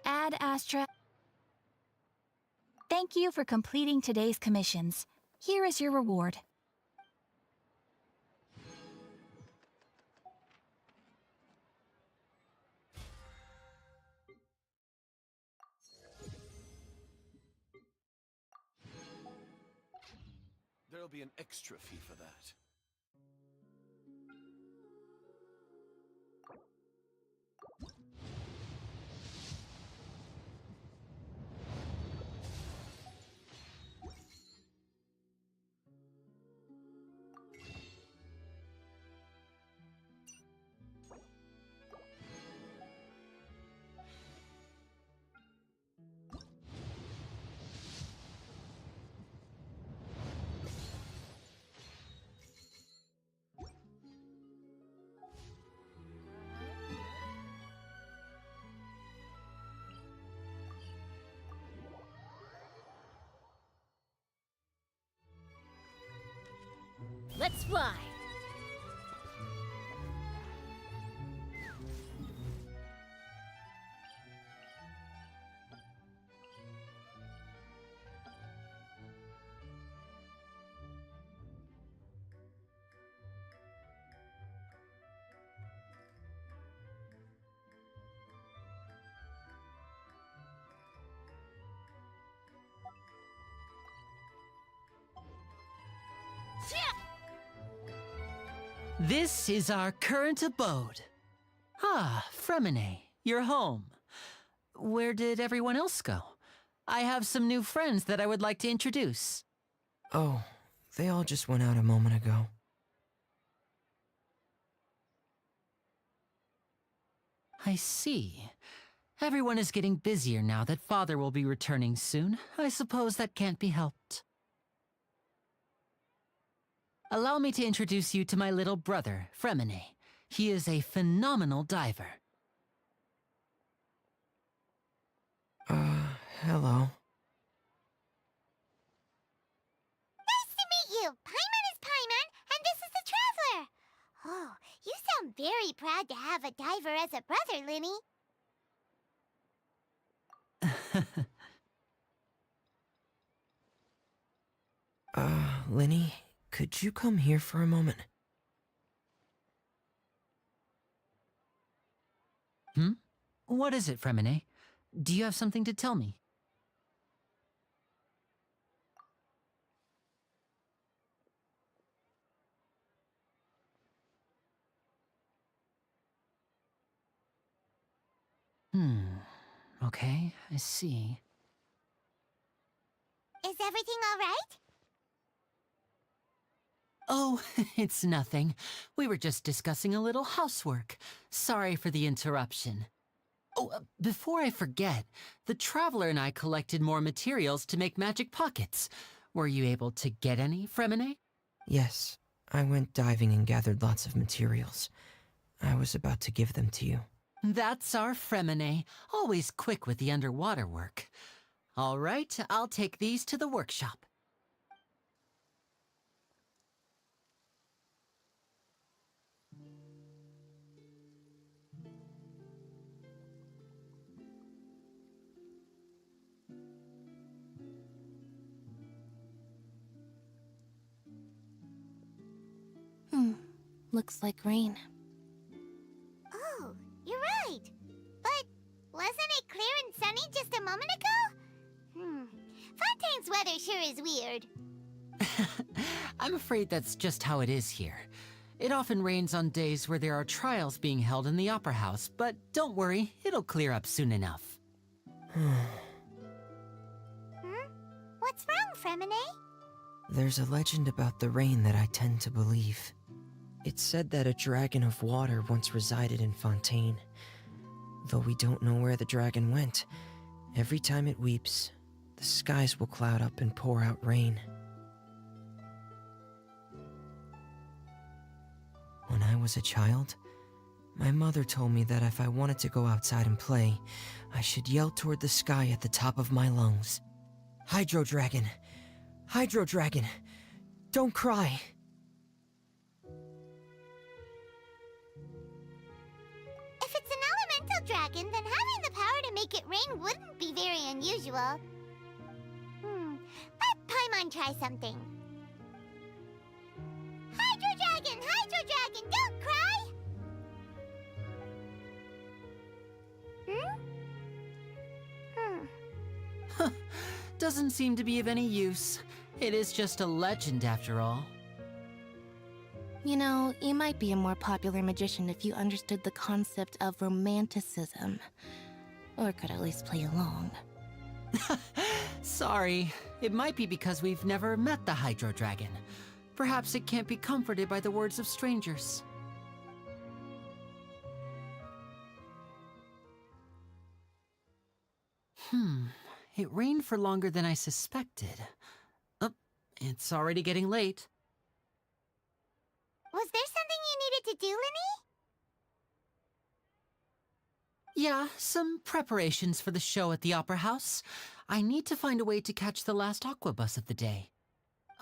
Ad Astra. Thank you for completing today's commissions. Here is your reward. There'll be an extra fee for that. Let's fly. This is our current abode. Ah, Fremine, you're home. Where did everyone else go? I have some new friends that I would like to introduce. Oh, they all just went out a moment ago. I see. Everyone is getting busier now that Father will be returning soon. I suppose that can't be helped. Allow me to introduce you to my little brother, Fremine. He is a phenomenal diver. Hello. Nice to meet you! Paimon is Paimon, and this is the Traveler! Oh, you sound very proud to have a diver as a brother, Linny. Linny, could you come here for a moment? What is it, Fremine? Do you have something to tell me? Okay, I see. Is everything all right? Oh, it's nothing. We were just discussing a little housework. Sorry for the interruption. Oh, before I forget, the Traveler and I collected more materials to make magic pockets. Were you able to get any, Fremine? Yes, I went diving and gathered lots of materials. I was about to give them to you. That's our Fremine, always quick with the underwater work. All right, I'll take these to the workshop. Looks like rain. Oh, you're right. But wasn't it clear and sunny just a moment ago? Fontaine's weather sure is weird. I'm afraid that's just how it is here. It often rains on days where there are trials being held in the Opera House, but don't worry, it'll clear up soon enough. What's wrong, Fremine? There's a legend about the rain that I tend to believe. It's said that a dragon of water once resided in Fontaine. Though we don't know where the dragon went, every time it weeps, the skies will cloud up and pour out rain. When I was a child, my mother told me that if I wanted to go outside and play, I should yell toward the sky at the top of my lungs. Hydro Dragon! Hydro Dragon! Don't cry! If it's an elemental dragon, then having the power to make it rain wouldn't be very unusual. Let Paimon try something. Hydro Dragon, don't cry! Doesn't seem to be of any use. It is just a legend after all. You know, you might be a more popular magician if you understood the concept of romanticism. Or could at least play along. Sorry. It might be because we've never met the Hydro Dragon. Perhaps it can't be comforted by the words of strangers. It rained for longer than I suspected. Oh, it's already getting late. Was there something you needed to do, Linny? Yeah, some preparations for the show at the Opera House. I need to find a way to catch the last aqua bus of the day.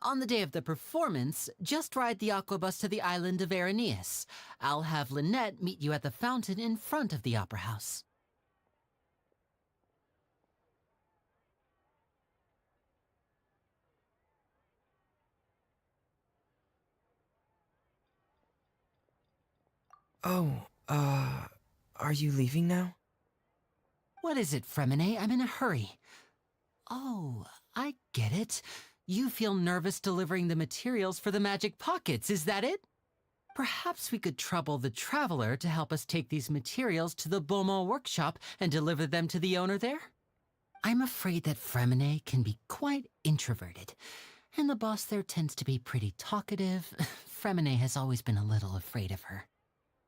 On the day of the performance, just ride the aqua bus to the island of Araneus. I'll have Lynette meet you at the fountain in front of the Opera House. Oh, are you leaving now? What is it, Fremine? I'm in a hurry. Oh, I get it. You feel nervous delivering the materials for the magic pockets, is that it? Perhaps we could trouble the Traveler to help us take these materials to the Beaumont workshop and deliver them to the owner there? I'm afraid that Fremine can be quite introverted, and the boss there tends to be pretty talkative. Fremine has always been a little afraid of her.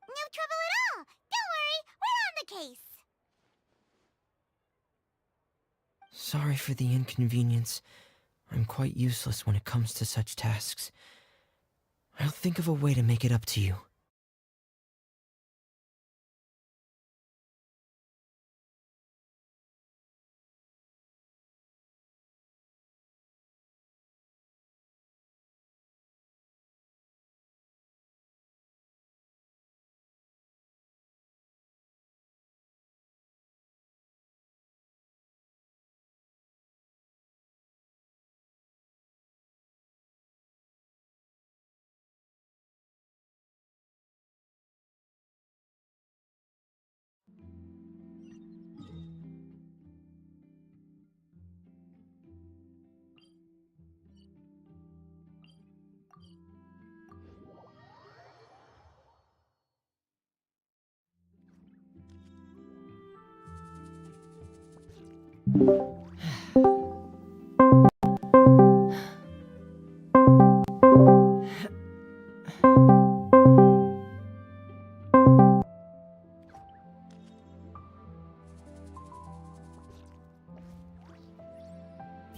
No trouble at all. Don't worry, we're on the case. Sorry for the inconvenience. I'm quite useless when it comes to such tasks. I'll think of a way to make it up to you.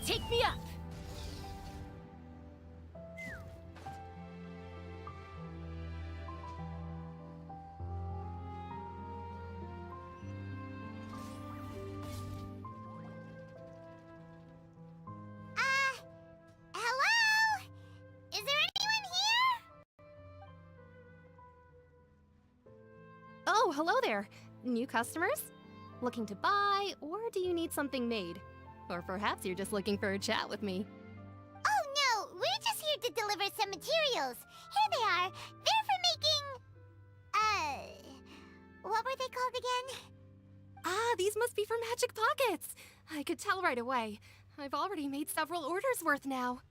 Take me up! Hello? Is there anyone here? Oh, hello there. New customers? Looking to buy, or do you need something made? Or perhaps you're just looking for a chat with me. Oh no, we're just here to deliver some materials. Here they are. They're for making... what were they called again? Ah, these must be for Magic Pockets! I could tell right away. I've already made several orders worth now.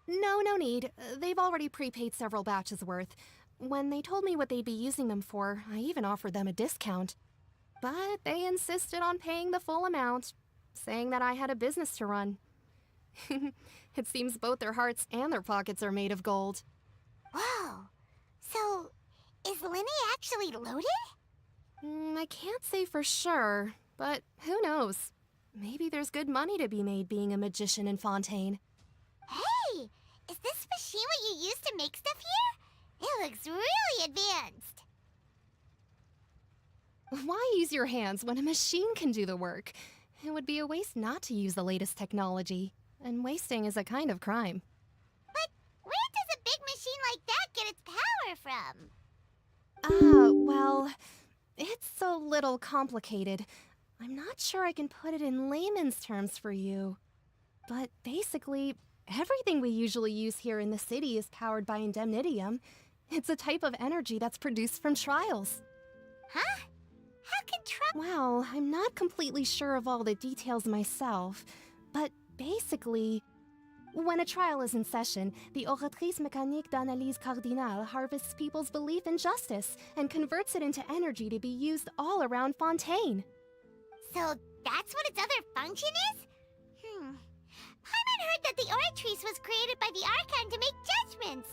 No need. They've already prepaid several batches worth. When they told me what they'd be using them for, I even offered them a discount. But they insisted on paying the full amount, saying that I had a business to run. It seems both their hearts and their pockets are made of gold. Whoa. So, is Linny actually loaded? I can't say for sure, but who knows? Maybe there's good money to be made being a magician in Fontaine. Hey! Is this machine what you use to make stuff here? It looks really advanced. Why use your hands when a machine can do the work? It would be a waste not to use the latest technology, and wasting is a kind of crime. But where does a big machine like that get its power from? Well, it's a little complicated. I'm not sure I can put it in layman's terms for you. But basically, everything we usually use here in the city is powered by indemnitium. It's a type of energy that's produced from trials. Huh? How can Well, I'm not completely sure of all the details myself, but basically, when a trial is in session, the Oratrice Mécanique d'Analyse Cardinale harvests people's belief in justice and converts it into energy to be used all around Fontaine. So that's what its other function is? Paimon heard that the Oratrice was created by the archon to make judgments.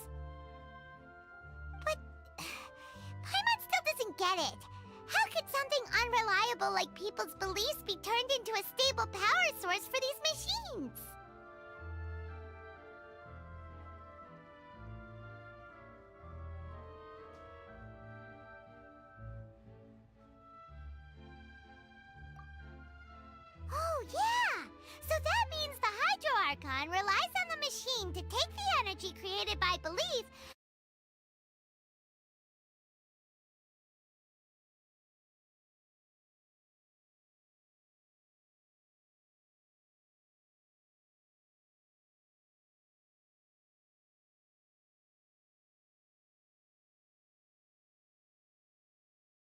But Paimon still doesn't get it. How could something unreliable like people's beliefs be turned into a stable power source for these machines? Oh, yeah! So that means the Hydro Archon relies on the machine to take the energy created by belief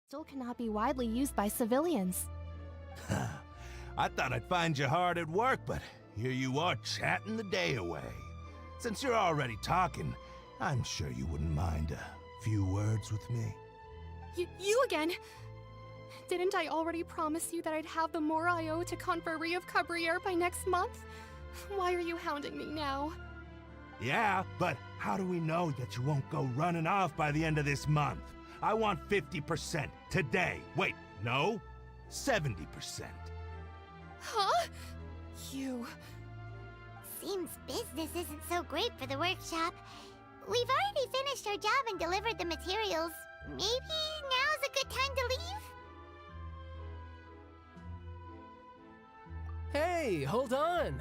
Still cannot be widely used by civilians. I thought I'd find you hard at work, but here you are chatting the day away. Since you're already talking, I'm sure you wouldn't mind a few words with me. You again? Didn't I already promise you that I'd have the more I owe to Confrérie of Cabriere by next month? Why are you hounding me now? Yeah, but how do we know that you won't go running off by the end of this month? I want 50% today. Wait, no, 70%. Huh? You... Seems business isn't so great for the workshop. We've already finished our job and delivered the materials. Maybe now's a good time to leave? Hey, hold on.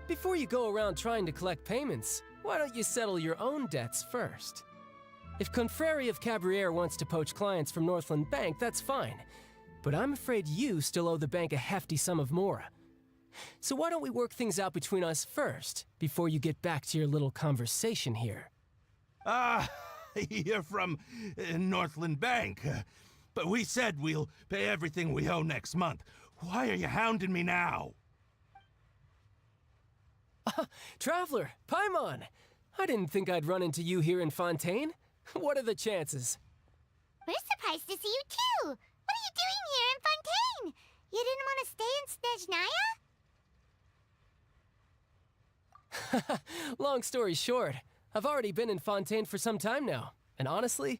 Before you go around trying to collect payments, why don't you settle your own debts first? If Confrere of Cabriere wants to poach clients from Northland Bank, that's fine. But I'm afraid you still owe the bank a hefty sum of mora. So why don't we work things out between us first, before you get back to your little conversation here? You're from Northland Bank. But we said we'll pay everything we owe next month. Why are you hounding me now? Traveler, Paimon! I didn't think I'd run into you here in Fontaine. What are the chances? We're surprised to see you too! What are you doing here in Fontaine? You didn't want to stay in Snezhnaya? Long story short, I've already been in Fontaine for some time now, and honestly,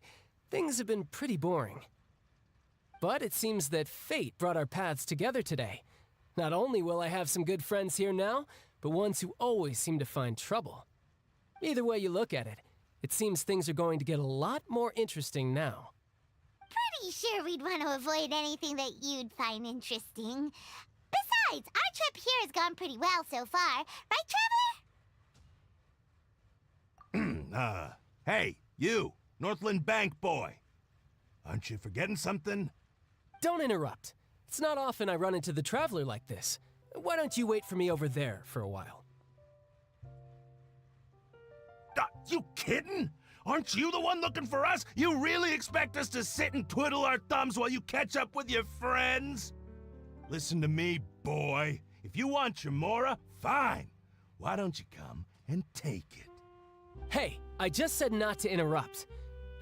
things have been pretty boring. But it seems that fate brought our paths together today. Not only will I have some good friends here now, but ones who always seem to find trouble. Either way you look at it, it seems things are going to get a lot more interesting now. Pretty sure we'd want to avoid anything that you'd find interesting. Besides, our trip here has gone pretty well so far. Right, Traveler? Hey, you, Northland Bank boy. Aren't you forgetting something? Don't interrupt. It's not often I run into the Traveler like this. Why don't you wait for me over there for a while? You kidding? Aren't you the one looking for us? You really expect us to sit and twiddle our thumbs while you catch up with your friends? Listen to me, boy. If you want your mora, fine. Why don't you come and take it? Hey, I just said not to interrupt.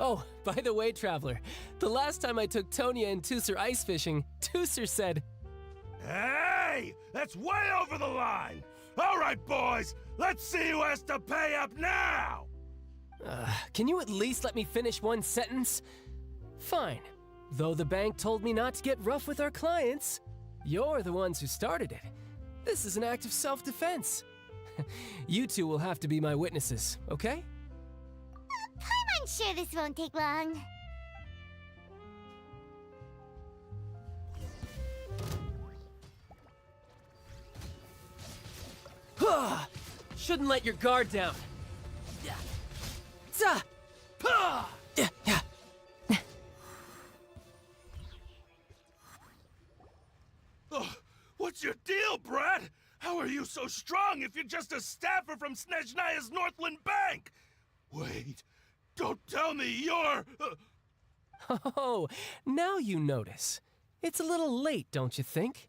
Oh, by the way, Traveler, the last time I took Tonya and Tusser ice fishing, Tusser said... Hey! That's way over the line! All right, boys, let's see who has to pay up now! Can you at least let me finish one sentence? Fine. Though the bank told me not to get rough with our clients, you're the ones who started it. This is an act of self-defense. You two will have to be my witnesses, okay? I'm sure this won't take long. Shouldn't let your guard down. What's your deal, Brad? How are you so strong if you're just a staffer from Snezhnaya's Northland Bank? Wait, don't tell me you're... Oh, now you notice. It's a little late, don't you think?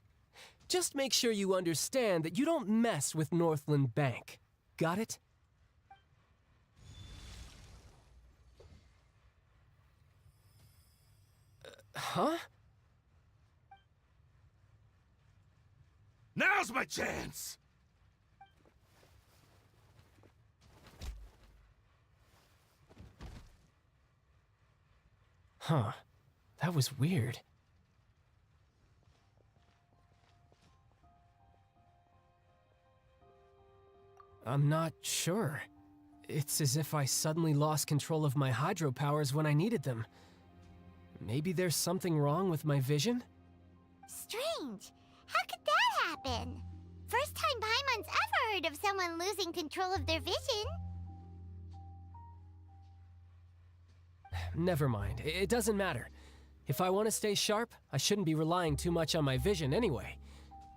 Just make sure you understand that you don't mess with Northland Bank. Got it? Huh? Now's my chance! Huh. That was weird. I'm not sure. It's as if I suddenly lost control of my hydro powers when I needed them. Maybe there's something wrong with my vision? Strange. How could that happen? First time Paimon's ever heard of someone losing control of their vision. Never mind. It doesn't matter. If I want to stay sharp, I shouldn't be relying too much on my vision anyway.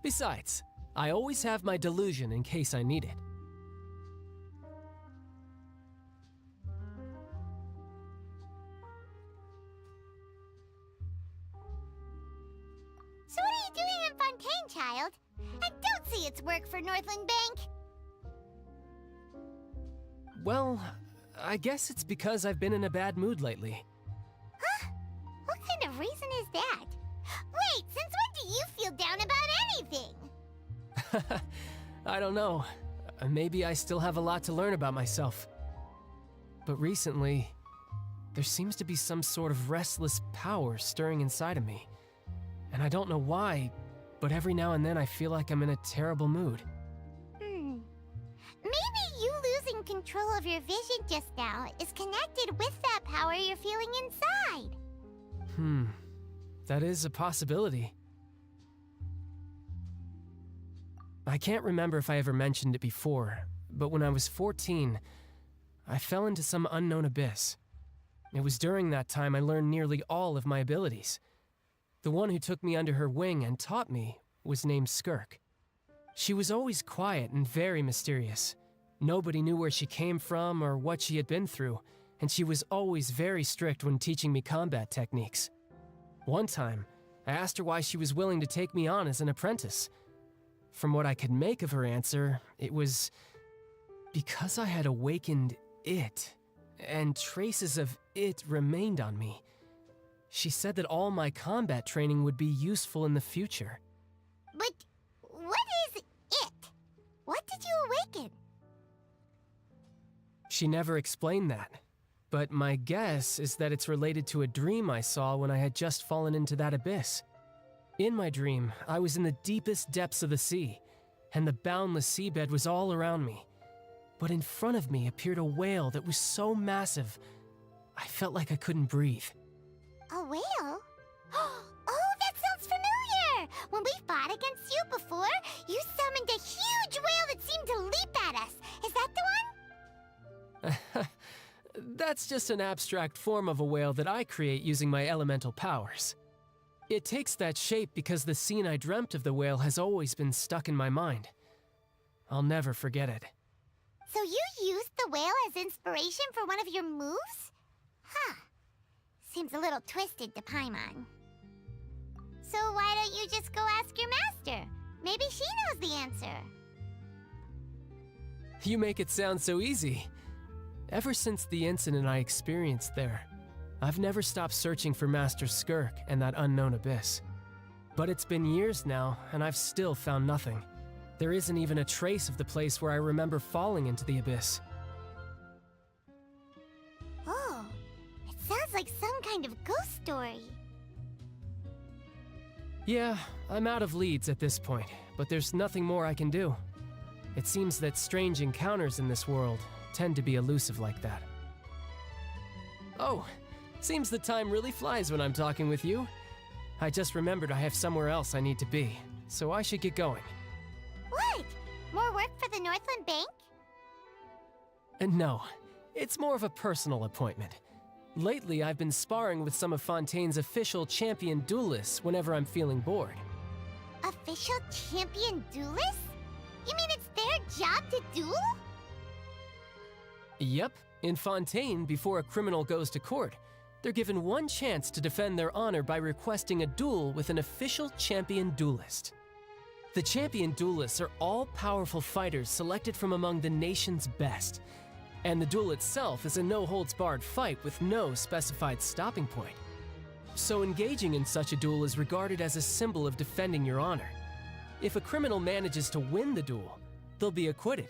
Besides, I always have my delusion in case I need it. So what are you doing in Fontaine, child? And don't say it's work for Northland Bank. Well, I guess it's because I've been in a bad mood lately. Huh? What kind of reason is that? Wait, since when do you feel down about anything? I don't know. maybe I still have a lot to learn about myself. But recently, there seems to be some sort of restless power stirring inside of me. And I don't know why, but every now and then I feel like I'm in a terrible mood. Maybe you losing control of your vision just now is connected with that power you're feeling inside. That is a possibility. I can't remember if I ever mentioned it before, but when I was 14, I fell into some unknown abyss. It was during that time I learned nearly all of my abilities. The one who took me under her wing and taught me was named Skirk. She was always quiet and very mysterious. Nobody knew where she came from or what she had been through, and she was always very strict when teaching me combat techniques. One time, I asked her why she was willing to take me on as an apprentice. From what I could make of her answer, it was because I had awakened it, and traces of it remained on me. She said that all my combat training would be useful in the future. But what is it? What did you awaken? She never explained that, but my guess is that it's related to a dream I saw when I had just fallen into that abyss. In my dream, I was in the deepest depths of the sea, and the boundless seabed was all around me. But in front of me appeared a whale that was so massive, I felt like I couldn't breathe. A whale? Oh, that sounds familiar! When we fought against you before, you summoned a huge whale that seemed to leap at us. Is that the one? That's just an abstract form of a whale that I create using my elemental powers. It takes that shape because the scene I dreamt of the whale has always been stuck in my mind. I'll never forget it. So you used the whale as inspiration for one of your moves? Huh. Seems a little twisted to Paimon. So why don't you just go ask your master? Maybe she knows the answer. You make it sound so easy. Ever since the incident I experienced there, I've never stopped searching for Master Skirk and that unknown abyss. But it's been years now, and I've still found nothing. There isn't even a trace of the place where I remember falling into the abyss. Oh, it sounds like some kind of ghost story. Yeah, I'm out of leads at this point, but there's nothing more I can do. It seems that strange encounters in this world tend to be elusive like that. Oh, seems the time really flies when I'm talking with you. I just remembered I have somewhere else I need to be, so I should get going. What? More work for the Northland Bank? No, it's more of a personal appointment. Lately, I've been sparring with some of Fontaine's official champion duelists whenever I'm feeling bored. Official champion duelists? You mean it's their job to duel? Yep, in Fontaine, before a criminal goes to court, they're given one chance to defend their honor by requesting a duel with an official champion duelist. The champion duelists are all-powerful fighters selected from among the nation's best, and the duel itself is a no-holds-barred fight with no specified stopping point. So engaging in such a duel is regarded as a symbol of defending your honor. If a criminal manages to win the duel, they'll be acquitted,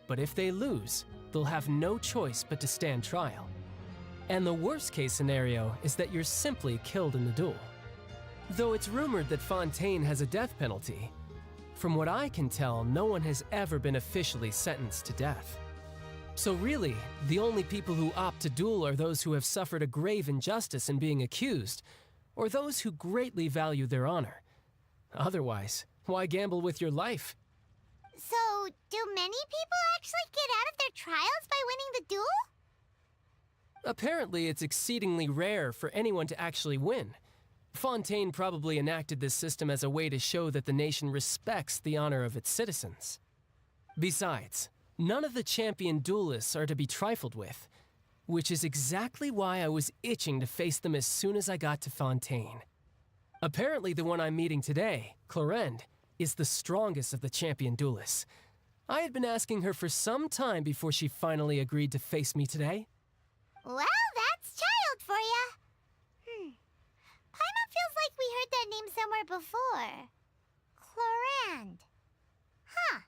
but if they lose, they'll have no choice but to stand trial. And the worst-case scenario is that you're simply killed in the duel. Though it's rumored that Fontaine has a death penalty, from what I can tell, no one has ever been officially sentenced to death. So really, the only people who opt to duel are those who have suffered a grave injustice in being accused, or those who greatly value their honor. Otherwise, why gamble with your life? So, do many people actually get out of their trials by winning the duel? Apparently, it's exceedingly rare for anyone to actually win. Fontaine probably enacted this system as a way to show that the nation respects the honor of its citizens. Besides, none of the champion duelists are to be trifled with, which is exactly why I was itching to face them as soon as I got to Fontaine. Apparently, the one I'm meeting today, Clorinde, is the strongest of the champion duelists. I had been asking her for some time before she finally agreed to face me today. Well, that's child for ya. Paimon feels like we heard that name somewhere before. Clorinde. Huh.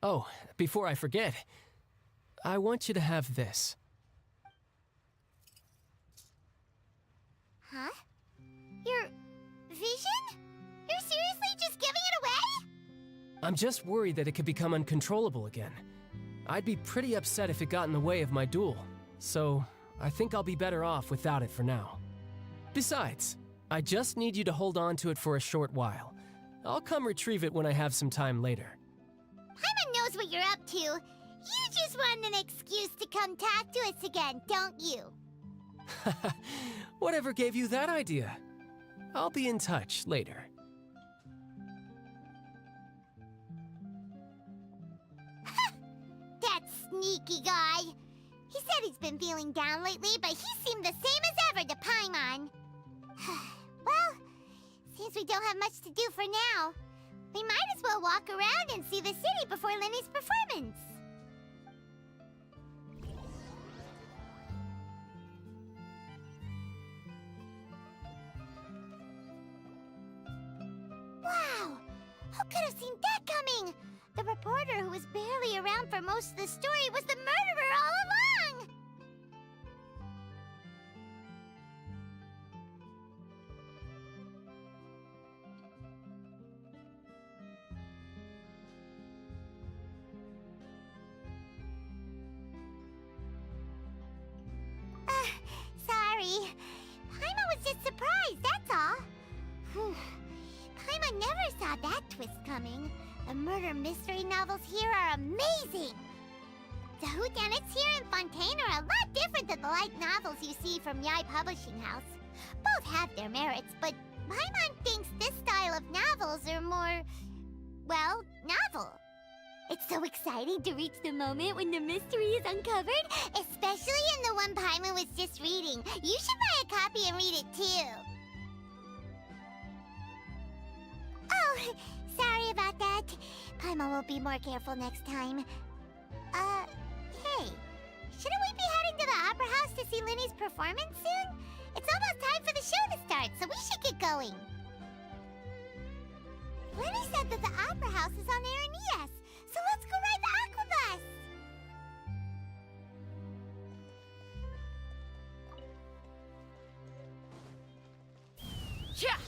Oh, before I forget, I want you to have this. Huh? Your vision? You're seriously just giving it away? I'm just worried that it could become uncontrollable again. I'd be pretty upset if it got in the way of my duel, so I think I'll be better off without it for now. Besides, I just need you to hold on to it for a short while. I'll come retrieve it when I have some time later. Paimon knows what you're up to. You just want an excuse to come talk to us again, don't you? Whatever gave you that idea? I'll be in touch later. That sneaky guy. He said he's been feeling down lately, but he seemed the same as ever to Paimon. Well, since we don't have much to do for now, we might as well walk around and see the city before Lenny's performance. Wow! Who could have seen that coming? The reporter who was barely around for most of the story was the murderer all along! Sorry. Paimon was just surprised, that's all. Whew. Paimon never saw that twist coming. The murder mystery novels here are amazing! The whodunits here in Fontaine are a lot different than the light novels you see from Yai Publishing House. Both have their merits, but Paimon thinks this style of novels are more, well, novel. It's so exciting to reach the moment when the mystery is uncovered, especially in the one Paimon was just reading. You should buy a copy and read it too. Oh, sorry about that. Paimon will be more careful next time. Hey, shouldn't we be heading to the Opera House to see Linny's performance soon? It's almost time for the show to start, so we should get going. Linny said that the Opera House is on Aranias, so let's go ride the Aquabus! Yeah!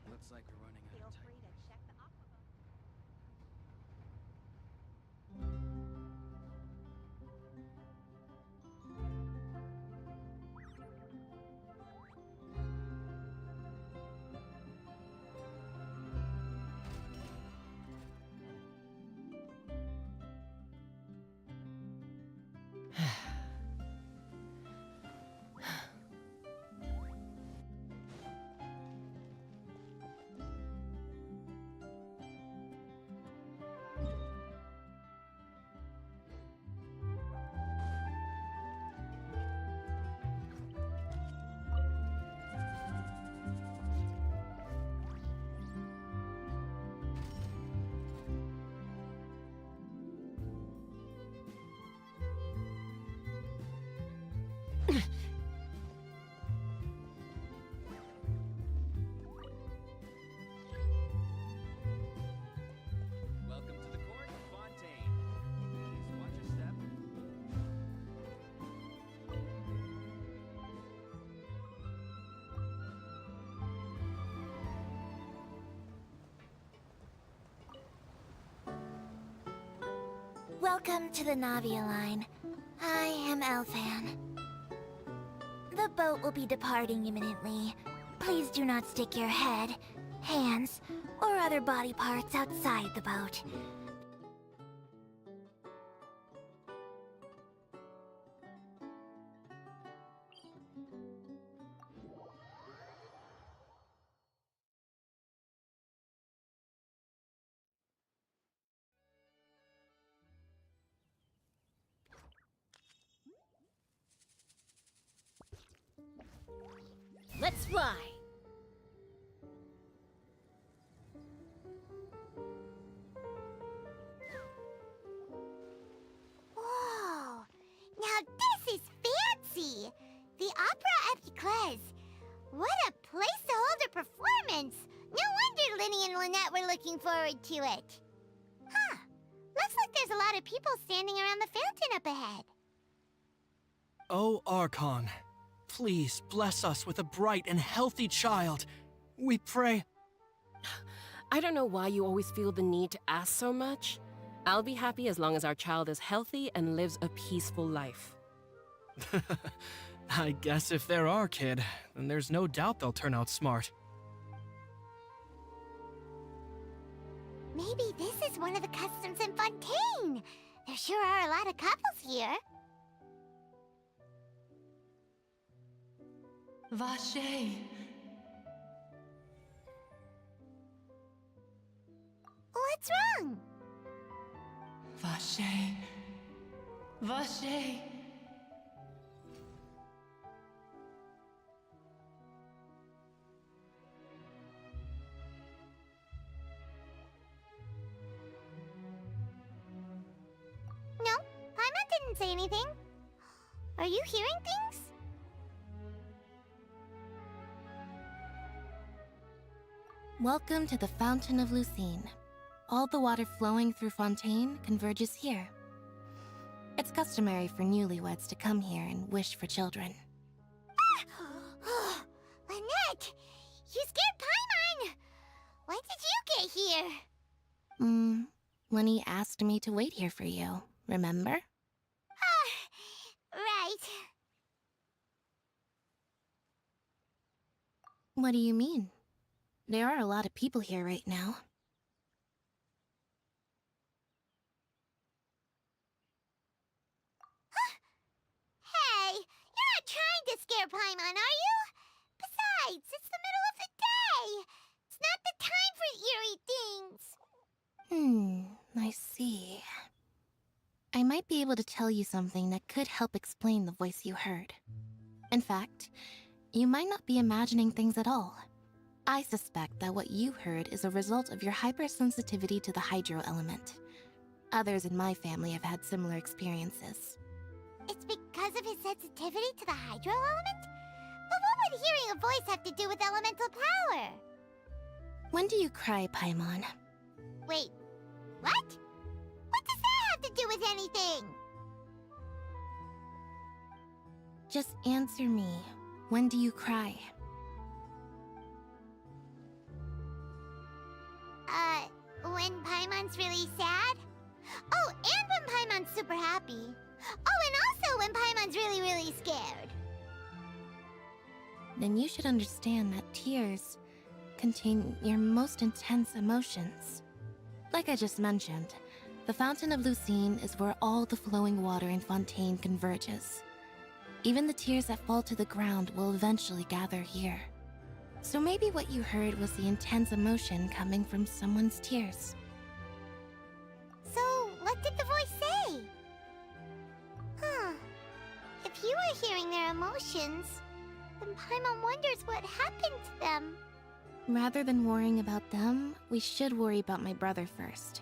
Looks like we're running out of time. Welcome to the Navia line. I am Elfan. The boat will be departing imminently. Please do not stick your head, hands, or other body parts outside the boat. Let's fly! Whoa! Now this is fancy! The Opera Epiclese. What a place to hold a performance! No wonder Linny and Lynette were looking forward to it. Huh. Looks like there's a lot of people standing around the fountain up ahead. Oh, Archon, please bless us with a bright and healthy child. We pray. I don't know why you always feel the need to ask so much. I'll be happy as long as our child is healthy and lives a peaceful life. I guess if they're our kid, then there's no doubt they'll turn out smart. Maybe this is one of the customs in Fontaine. There sure are a lot of couples here. Vache. What's wrong? Vache. Vache. No, Paimon didn't say anything. Are you hearing things? Welcome to the Fountain of Lucine. All the water flowing through Fontaine converges here. It's customary for newlyweds to come here and wish for children. Lynette! You scared Paimon! When did you get here? Lenny asked me to wait here for you, remember? Right. What do you mean? There are a lot of people here right now. Hey, you're not trying to scare Paimon, are you? Besides, it's the middle of the day. It's not the time for eerie things. I see. I might be able to tell you something that could help explain the voice you heard. In fact, you might not be imagining things at all. I suspect that what you heard is a result of your hypersensitivity to the hydro element. Others in my family have had similar experiences. It's because of his sensitivity to the hydro element? But what would hearing a voice have to do with elemental power? When do you cry, Paimon? Wait, what? What does that have to do with anything? Just answer me. When do you cry? When Paimon's really sad? Oh, and when Paimon's super happy. Oh, and also when Paimon's really, really scared. Then you should understand that tears contain your most intense emotions. Like I just mentioned, the Fountain of Lucine is where all the flowing water in Fontaine converges. Even the tears that fall to the ground will eventually gather here. So maybe what you heard was the intense emotion coming from someone's tears. So, what did the voice say? Huh. If you were hearing their emotions, then Paimon wonders what happened to them. Rather than worrying about them, we should worry about my brother first.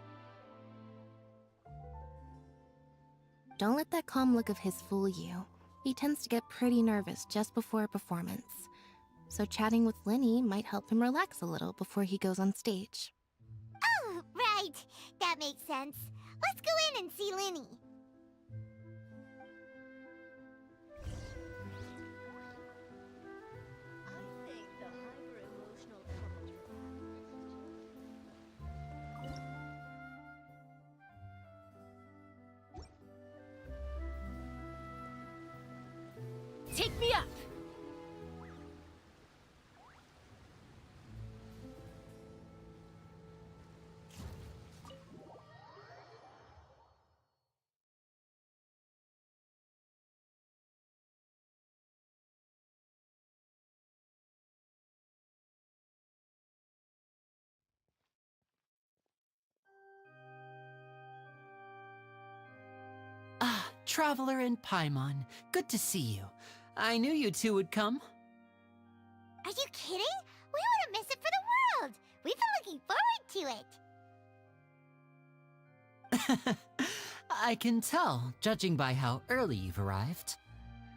Don't let that calm look of his fool you. He tends to get pretty nervous just before a performance. So chatting with Linny might help him relax a little before he goes on stage. Oh, right. That makes sense. Let's go in and see Linny. Traveler and Paimon, good to see you. I knew you two would come. Are you kidding? We wouldn't miss it for the world. We've been looking forward to it. I can tell, judging by how early you've arrived.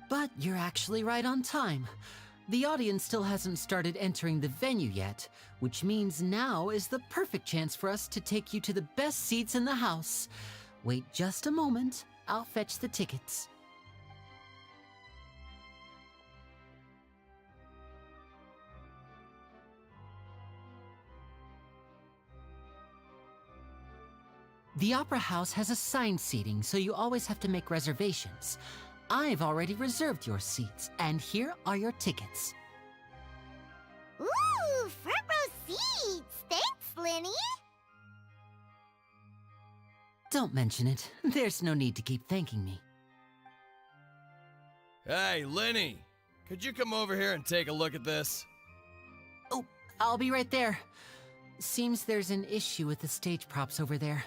But you're actually right on time. The audience still hasn't started entering the venue yet, which means now is the perfect chance for us to take you to the best seats in the house. Wait just a moment, I'll fetch the tickets. The Opera House has assigned seating, so you always have to make reservations. I've already reserved your seats, and here are your tickets. Ooh, front row seats! Thanks, Lenny! Don't mention it. There's no need to keep thanking me. Hey, Lenny! Could you come over here and take a look at this? Oh, I'll be right there. Seems there's an issue with the stage props over there.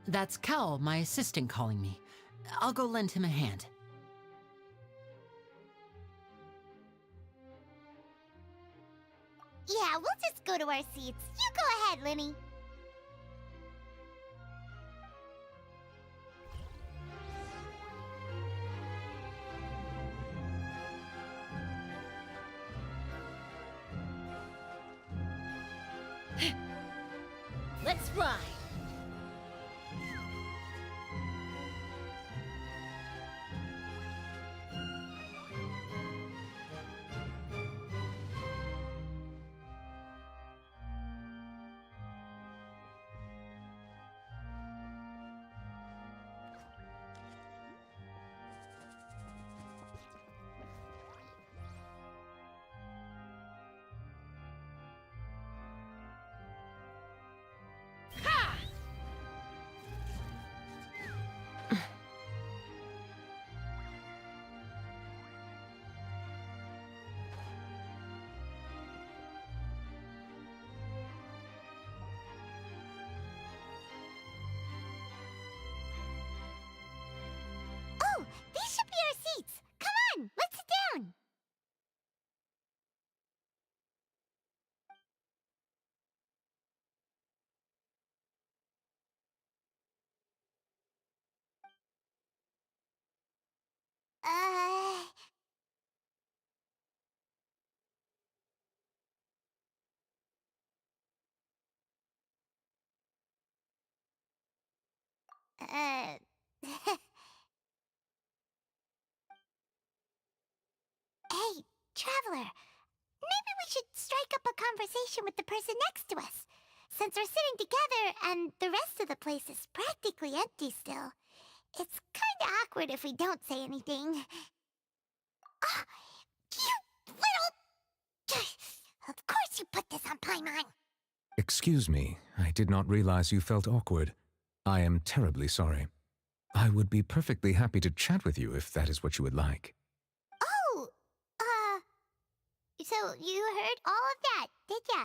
That's Cal, my assistant, calling me. I'll go lend him a hand. Yeah, we'll just go to our seats. You go ahead, Lenny. Let's fly. Oh, these should be our seats. Come on, let's sit down. Uh... Uh... Hey, Traveler. Maybe we should strike up a conversation with the person next to us. Since we're sitting together and the rest of the place is practically empty still, it's kinda awkward if we don't say anything. Ah, you little... Of course you put this on Paimon. Excuse me, I did not realize you felt awkward. I am terribly sorry. I would be perfectly happy to chat with you if that is what you would like. Oh, so you heard all of that, did ya?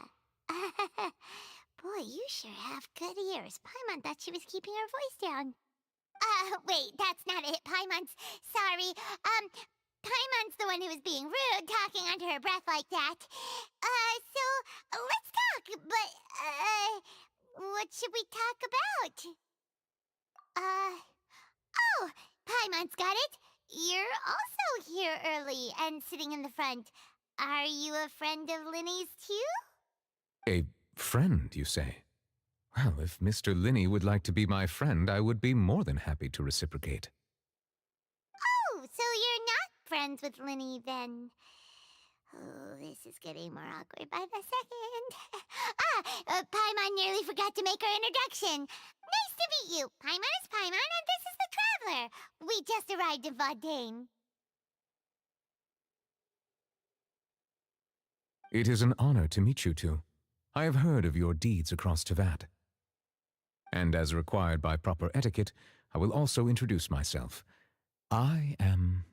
Boy, you sure have good ears. Paimon thought she was keeping her voice down. Wait, that's not it. Paimon's... Sorry. Paimon's the one who was being rude, talking under her breath like that. So, let's talk, but, what should we talk about? Oh, Paimon's got it. You're also here early and sitting in the front. Are you a friend of Linny's, too? A friend, you say? Well, if Mr. Linney would like to be my friend, I would be more than happy to reciprocate. Oh, so you're not friends with Linny, then. Oh, this is getting more awkward by the second. Paimon nearly forgot to make our introduction. Nice to meet you. Paimon is Paimon, and this is the Traveler. We just arrived in Fontaine. It is an honor to meet you two. I have heard of your deeds across Tevat. And as required by proper etiquette, I will also introduce myself. I am...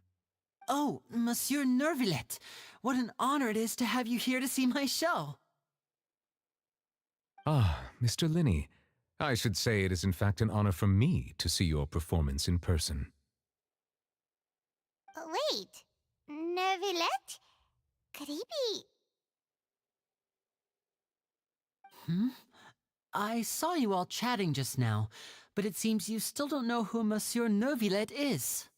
Oh, Monsieur Nervillet, what an honor it is to have you here to see my show. Ah, Mr. Linney. I should say it is in fact an honor for me to see your performance in person. Wait, Neuvillette? Could he be... I saw you all chatting just now, but it seems you still don't know who Monsieur Neuvillette is.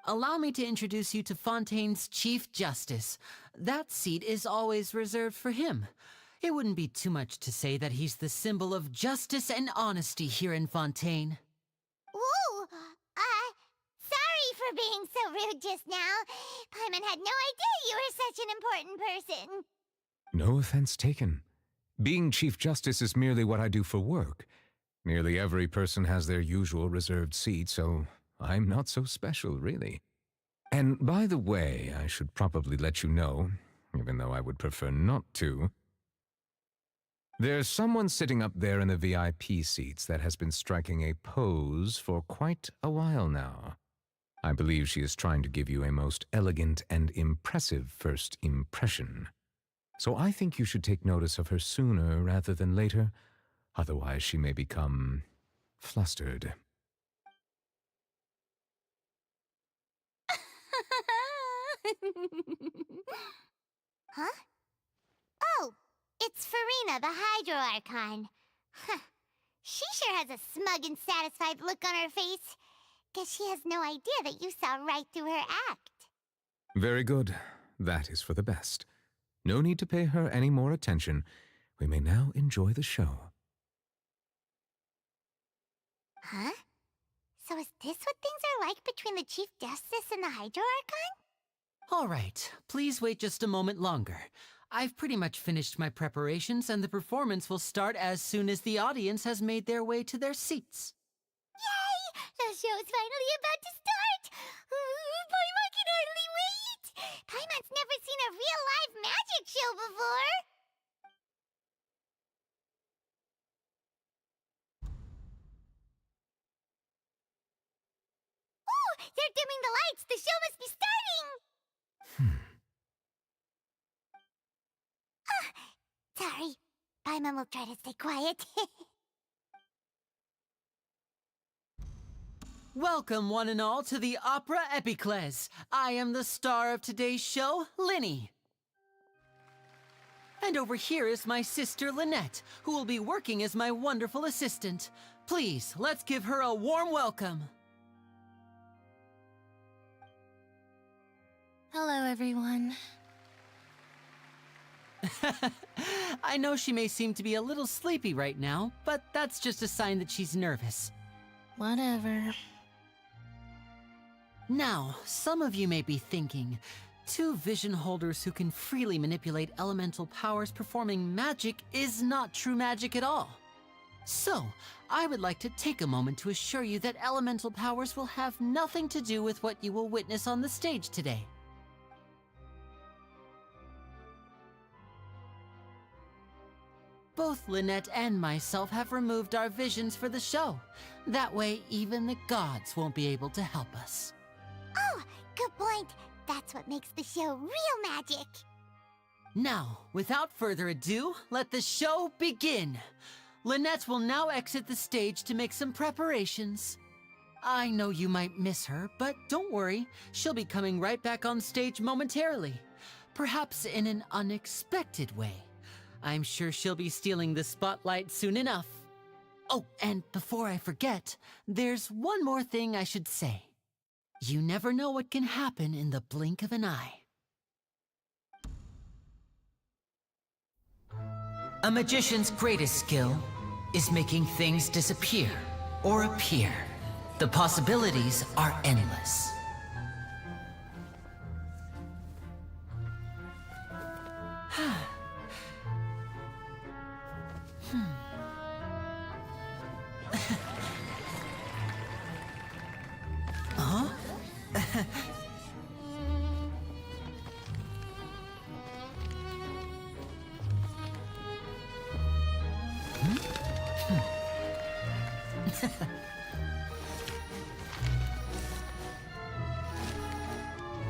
Allow me to introduce you to Fontaine's Chief Justice. That seat is always reserved for him. It wouldn't be too much to say that he's the symbol of justice and honesty here in Fontaine. Ooh, sorry for being so rude just now. Paimon had no idea you were such an important person. No offense taken. Being Chief Justice is merely what I do for work. Nearly every person has their usual reserved seat, so I'm not so special, really. And by the way, I should probably let you know, even though I would prefer not to. There's someone sitting up there in the VIP seats that has been striking a pose for quite a while now. I believe she is trying to give you a most elegant and impressive first impression. So I think you should take notice of her sooner rather than later, otherwise she may become flustered. Huh? Oh, it's Farina, the Hydro Archon. Huh. She sure has a smug and satisfied look on her face. Guess she has no idea that you saw right through her act. Very good. That is for the best. No need to pay her any more attention. We may now enjoy the show. Huh? So is this what things are like between the Chief Justice and the Hydro Archon? All right, please wait just a moment longer. I've pretty much finished my preparations, and the performance will start as soon as the audience has made their way to their seats. Yay! The show's finally about to start! Paimon can hardly wait! Paimon's never seen a real live magic show before! Ooh! They're dimming the lights! The show must be starting! Sorry. Paimon will try to stay quiet. Welcome, one and all, to the Opera Epiclese. I am the star of today's show, Linny. And over here is my sister, Lynette, who will be working as my wonderful assistant. Please, let's give her a warm welcome. Hello, everyone. I know she may seem to be a little sleepy right now, but that's just a sign that she's nervous. Whatever. Now, some of you may be thinking, two vision holders who can freely manipulate elemental powers performing magic is not true magic at all. So, I would like to take a moment to assure you that elemental powers will have nothing to do with what you will witness on the stage today. Both Lynette and myself have removed our visions for the show. That way, even the gods won't be able to help us. Oh, good point. That's what makes the show real magic. Now, without further ado, let the show begin. Lynette will now exit the stage to make some preparations. I know you might miss her, but don't worry. She'll be coming right back on stage momentarily. Perhaps in an unexpected way. I'm sure she'll be stealing the spotlight soon enough. Oh, and before I forget, there's one more thing I should say. You never know what can happen in the blink of an eye. A magician's greatest skill is making things disappear or appear. The possibilities are endless. Huh?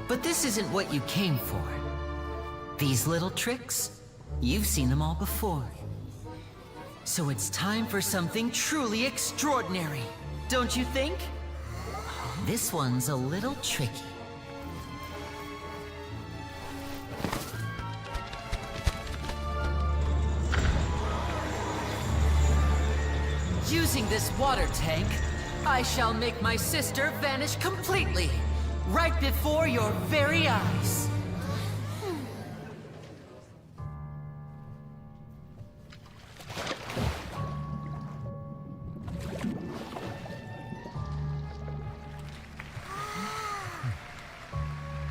But this isn't what you came for. These little tricks, you've seen them all before. So it's time for something truly extraordinary, don't you think? This one's a little tricky. Using this water tank, I shall make my sister vanish completely, right before your very eyes.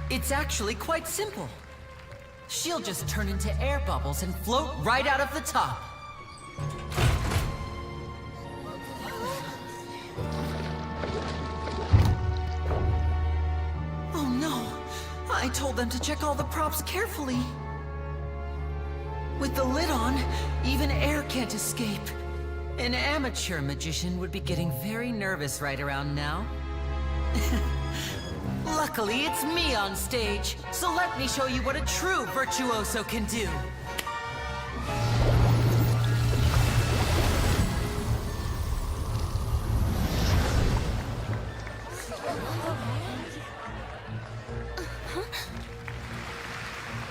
It's actually quite simple. She'll just turn into air bubbles and float right out of the top. Oh no! I told them to check all the props carefully. With the lid on, even air can't escape. An amateur magician would be getting very nervous right around now. Luckily, it's me on stage, so let me show you what a true virtuoso can do.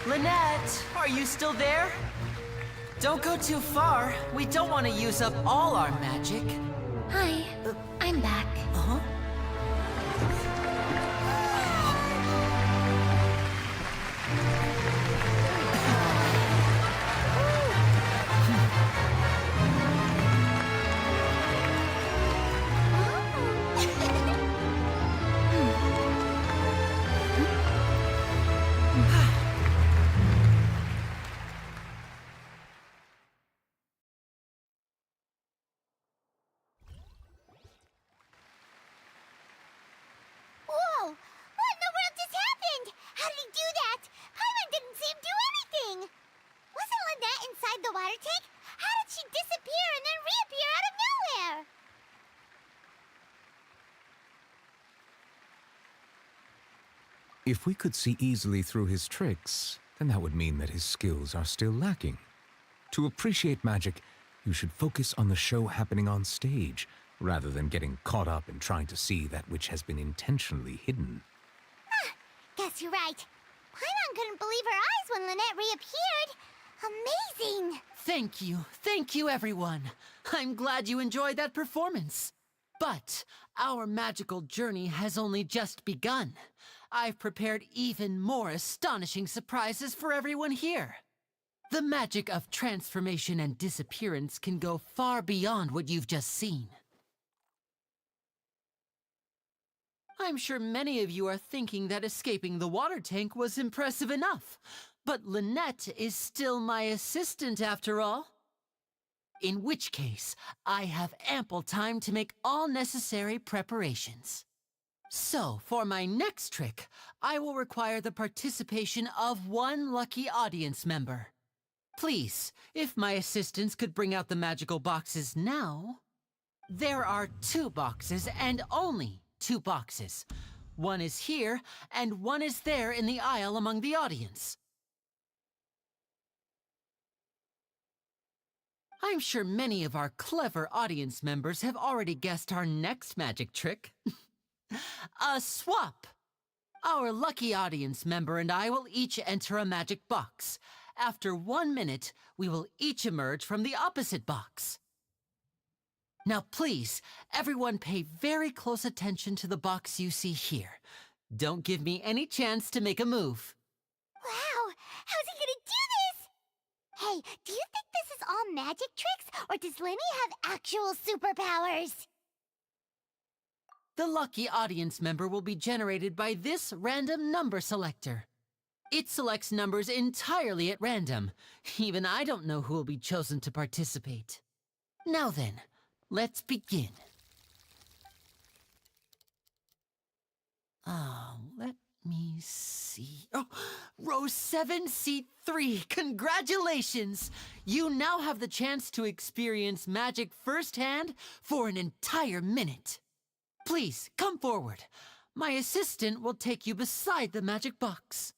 Lynette, are you still there? Don't go too far. We don't want to use up all our magic. Hi, I'm back. Uh-huh. Whoa! What in the world just happened? How did he do that? Paimon didn't see him do anything! Wasn't Lynette inside the water tank? How did she disappear and then reappear out of nowhere? If we could see easily through his tricks, then that would mean that his skills are still lacking. To appreciate magic, you should focus on the show happening on stage, rather than getting caught up in trying to see that which has been intentionally hidden. Guess you're right. Paimon couldn't believe her eyes when Lynette reappeared. Amazing! Thank you everyone. I'm glad you enjoyed that performance. But our magical journey has only just begun. I've prepared even more astonishing surprises for everyone here. The magic of transformation and disappearance can go far beyond what you've just seen. I'm sure many of you are thinking that escaping the water tank was impressive enough, but Lynette is still my assistant after all. In which case, I have ample time to make all necessary preparations. So, for my next trick, I will require the participation of one lucky audience member. Please, if my assistants could bring out the magical boxes now. There are 2 boxes and only 2 boxes. One is here, and one is there in the aisle among the audience. I'm sure many of our clever audience members have already guessed our next magic trick. A swap! Our lucky audience member and I will each enter a magic box. After 1 minute, we will each emerge from the opposite box. Now please, everyone pay very close attention to the box you see here. Don't give me any chance to make a move. Wow! How's he gonna do this? Hey, do you think this is all magic tricks, or does Lenny have actual superpowers? The lucky audience member will be generated by this random number selector. It selects numbers entirely at random. Even I don't know who will be chosen to participate. Now then, let's begin. Let me see. Oh, row 7, seat 3. Congratulations! You now have the chance to experience magic firsthand for an entire minute. Please, come forward. My assistant will take you beside the magic box.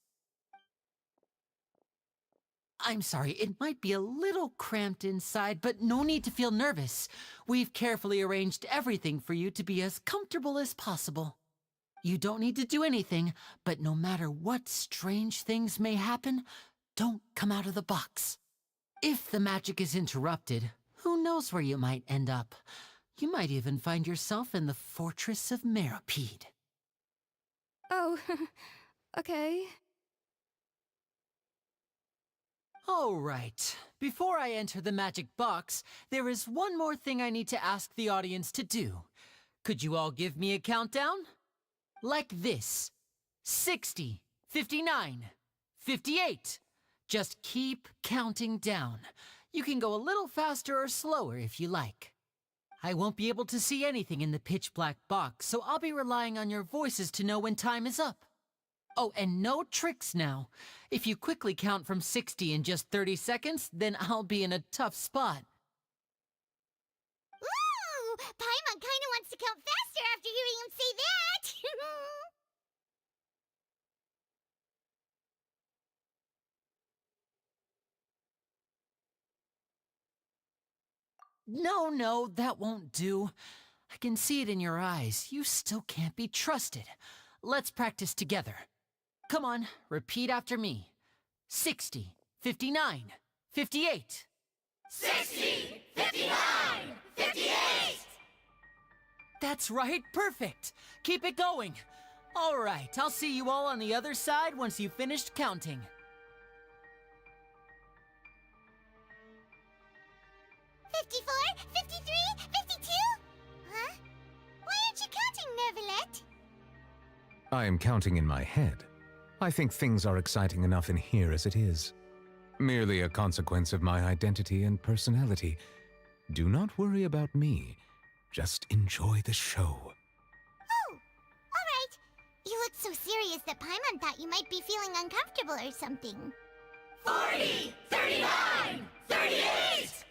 I'm sorry, it might be a little cramped inside, but no need to feel nervous. We've carefully arranged everything for you to be as comfortable as possible. You don't need to do anything, but no matter what strange things may happen, don't come out of the box. If the magic is interrupted, who knows where you might end up. You might even find yourself in the Fortress of Meropide. Oh, okay. All right. Before I enter the magic box, there is one more thing I need to ask the audience to do. Could you all give me a countdown? Like this. 60, 59, 58. Just keep counting down. You can go a little faster or slower if you like. I won't be able to see anything in the pitch black box, so I'll be relying on your voices to know when time is up. Oh, and no tricks now. If you quickly count from 60 in just 30 seconds, then I'll be in a tough spot. Ooh! Paimon kinda wants to count faster after hearing him say that! No, that won't do. I can see it in your eyes. You still can't be trusted. Let's practice together. Come on, repeat after me. 60, 59, 58. 60, 59, 58! That's right, perfect. Keep it going. All right, I'll see you all on the other side once you've finished counting. 54, 53, 52? Huh? Why aren't you counting, Nervalet? I am counting in my head. I think things are exciting enough in here as it is. Merely a consequence of my identity and personality. Do not worry about me. Just enjoy the show. Oh, alright. You looked so serious that Paimon thought you might be feeling uncomfortable or something. 40, 39, 38!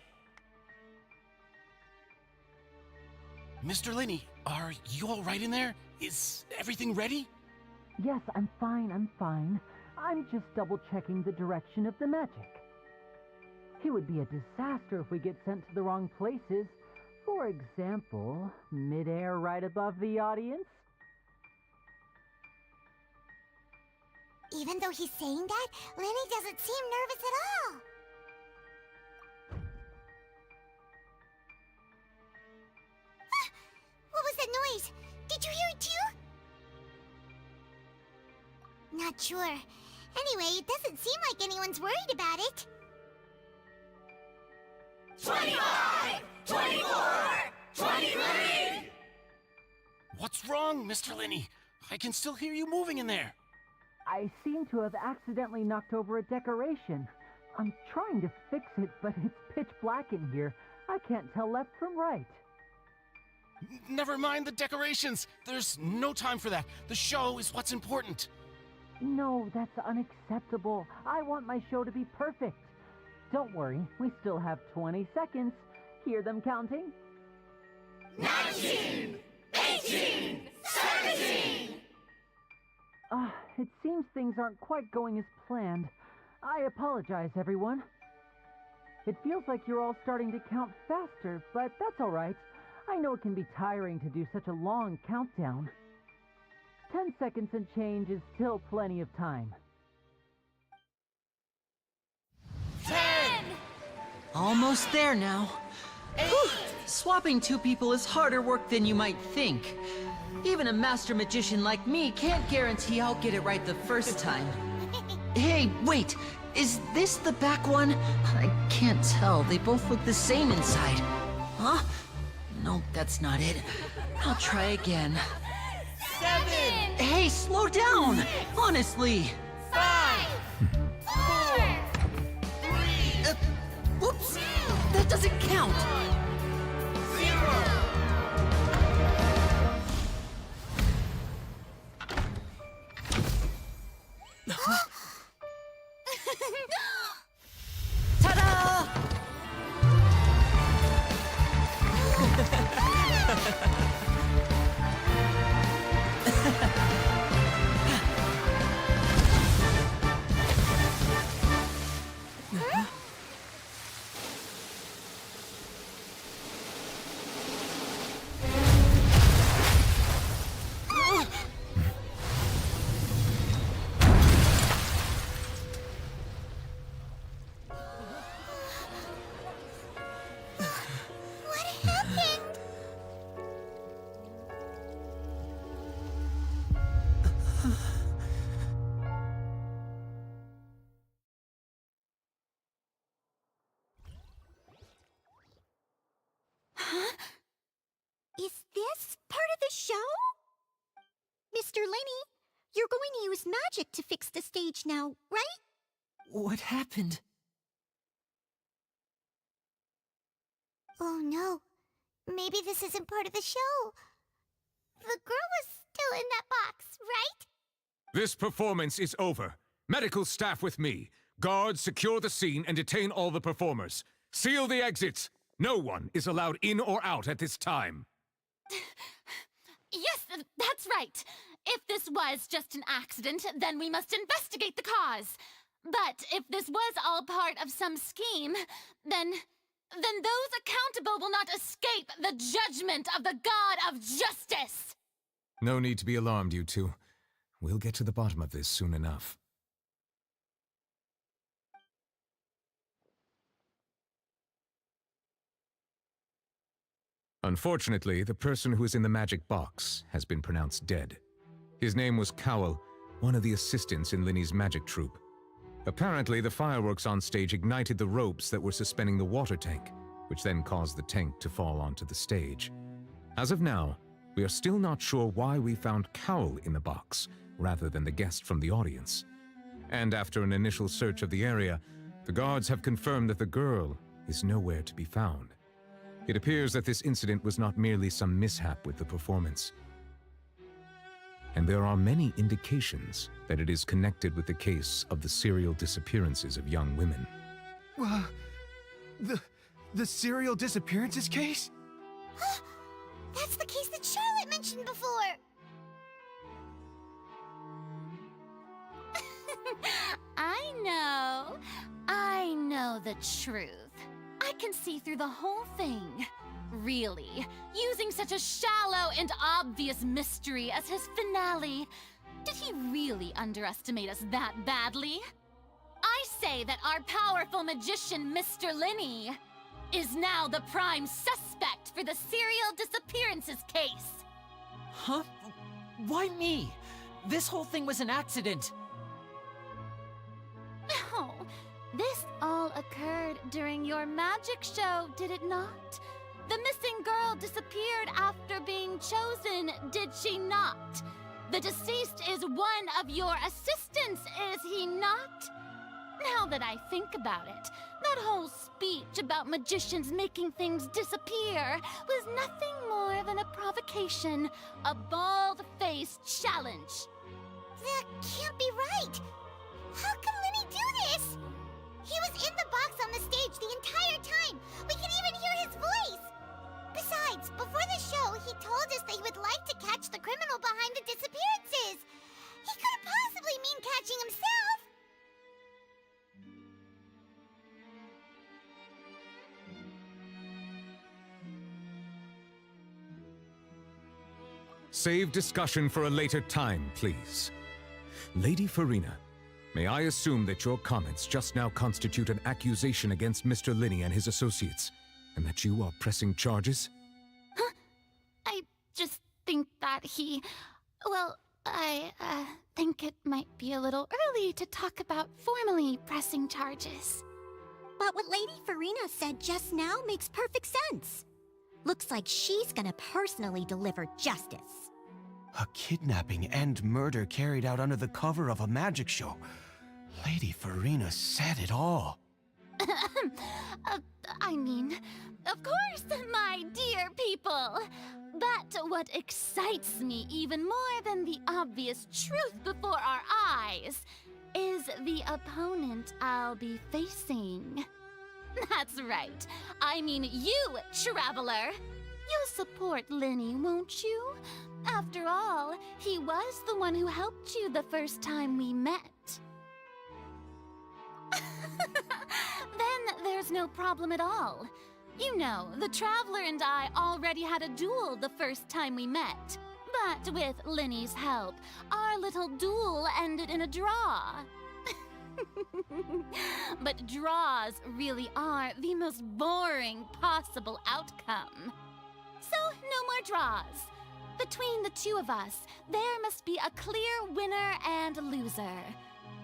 Mr. Linney, are you all right in there? Is everything ready? Yes, I'm fine. I'm just double-checking the direction of the magic. It would be a disaster if we get sent to the wrong places. For example, mid-air right above the audience. Even though he's saying that, Lenny doesn't seem nervous at all. Ah! What was that noise? Did you hear it too? Not sure. Anyway, it doesn't seem like anyone's worried about it. 25! 24! 23! What's wrong, Mr. Linney? I can still hear you moving in there. I seem to have accidentally knocked over a decoration. I'm trying to fix it, but it's pitch black in here. I can't tell left from right. Never mind the decorations. There's no time for that. The show is what's important. No, that's unacceptable. I want my show to be perfect. Don't worry, we still have 20 seconds. Hear them counting? 19! 18! 17! It seems things aren't quite going as planned. I apologize, everyone. It feels like you're all starting to count faster, but that's all right. I know it can be tiring to do such a long countdown. 10 seconds and change is still plenty of time. 10! Almost there now. Whew. Swapping two people is harder work than you might think. Even a master magician like me can't guarantee I'll get it right the first time. Hey, wait! Is this the back one? I can't tell. They both look the same inside. Huh? No, that's not it. I'll try again. 7! Hey, slow down! Honestly! 5! 4! 3! Whoops! That doesn't count! 0! Ta-da! Mr. Lenny, you're going to use magic to fix the stage now, right? What happened? Oh no. Maybe this isn't part of the show. The girl was still in that box, right? This performance is over. Medical staff with me. Guards, secure the scene and detain all the performers. Seal the exits. No one is allowed in or out at this time. Yes, that's right. If this was just an accident, then we must investigate the cause. But if this was all part of some scheme, then those accountable will not escape the judgment of the God of Justice! No need to be alarmed, you two. We'll get to the bottom of this soon enough. Unfortunately, the person who is in the magic box has been pronounced dead. His name was Cowell, one of the assistants in Linny's magic troupe. Apparently, the fireworks on stage ignited the ropes that were suspending the water tank, which then caused the tank to fall onto the stage. As of now, we are still not sure why we found Cowell in the box, rather than the guest from the audience. And after an initial search of the area, the guards have confirmed that the girl is nowhere to be found. It appears that this incident was not merely some mishap with the performance. And there are many indications that it is connected with the case of the serial disappearances of young women. The serial disappearances case? That's the case that Charlotte mentioned before! I know the truth. I can see through the whole thing. Really, using such a shallow and obvious mystery as his finale, did he really underestimate us that badly? I say that our powerful magician, Mr. Linny, is now the prime suspect for the serial disappearances case. Huh? Why me? This whole thing was an accident. No, this all occurred during your magic show, did it not? The missing girl disappeared after being chosen, did she not? The deceased is one of your assistants, is he not? Now that I think about it, that whole speech about magicians making things disappear was nothing more than a provocation, a bald-faced challenge. That can't be right! How can Linny do this? He was in the box on the stage the entire time! We can even hear his voice! Besides, before the show, he told us that he would like to catch the criminal behind the disappearances! He couldn't possibly mean catching himself! Save discussion for a later time, please. Lady Farina, may I assume that your comments just now constitute an accusation against Mr. Linny and his associates, and that you are pressing charges? Huh? I just think that I think it might be a little early to talk about formally pressing charges. But what Lady Farina said just now makes perfect sense. Looks like she's gonna personally deliver justice. A kidnapping and murder carried out under the cover of a magic show. Lady Farina said it all. I mean, of course, my dear people. But what excites me even more than the obvious truth before our eyes is the opponent I'll be facing. That's right. I mean you, Traveler. You'll support Linny, won't you? After all, he was the one who helped you the first time we met. Then there's no problem at all. You know, the Traveler and I already had a duel the first time we met. But with Linny's help, our little duel ended in a draw. But draws really are the most boring possible outcome. So, no more draws. Between the two of us, there must be a clear winner and loser.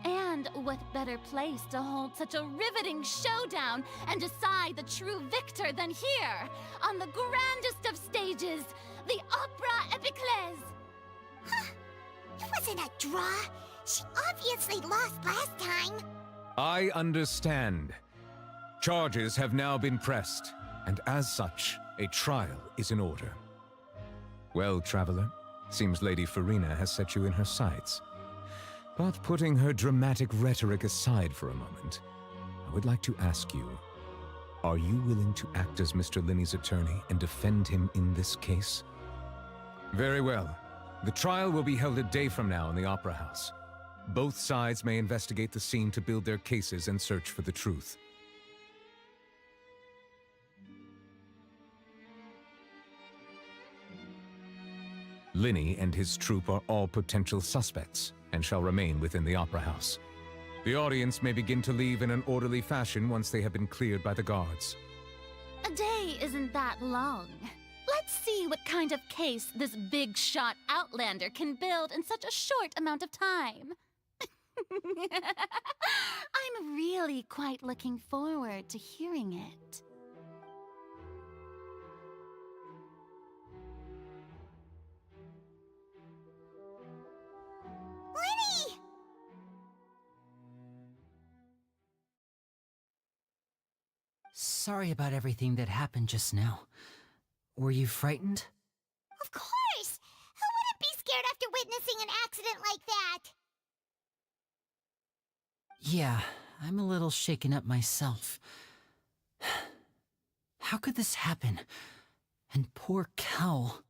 And what better place to hold such a riveting showdown and decide the true victor than here, on the grandest of stages, the Opera Epiclese. It wasn't a draw. She obviously lost last time. I understand. Charges have now been pressed, and as such, a trial is in order. Well, Traveler, seems Lady Farina has set you in her sights. But putting her dramatic rhetoric aside for a moment, I would like to ask you, are you willing to act as Mr. Linney's attorney and defend him in this case? Very well. The trial will be held a day from now in the Opera House. Both sides may investigate the scene to build their cases and search for the truth. Linney and his troupe are all potential suspects and shall remain within the Opera House. The audience may begin to leave in an orderly fashion once they have been cleared by the guards. A day isn't that long. Let's see what kind of case this big-shot outlander can build in such a short amount of time. I'm really quite looking forward to hearing it. Lenny! Sorry about everything that happened just now. Were you frightened? Of course! Who wouldn't be scared after witnessing an accident like that? Yeah, I'm a little shaken up myself. How could this happen? And poor Cal.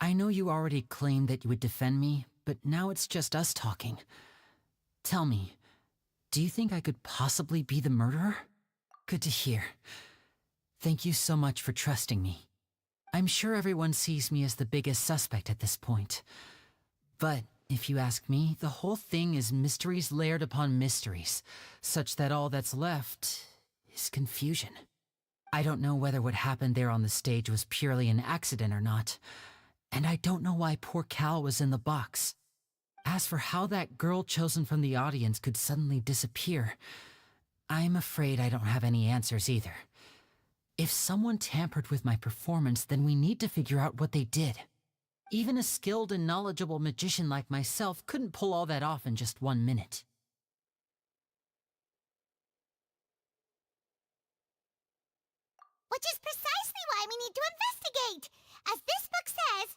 I know you already claimed that you would defend me, but now it's just us talking. Tell me, do you think I could possibly be the murderer? Good to hear. Thank you so much for trusting me. I'm sure everyone sees me as the biggest suspect at this point. But if you ask me, the whole thing is mysteries layered upon mysteries, such that all that's left is confusion. I don't know whether what happened there on the stage was purely an accident or not, and I don't know why poor Cal was in the box. As for how that girl chosen from the audience could suddenly disappear, I'm afraid I don't have any answers either. If someone tampered with my performance, then we need to figure out what they did. Even a skilled and knowledgeable magician like myself couldn't pull all that off in just 1 minute. Which is precisely why we need to investigate! As this book says,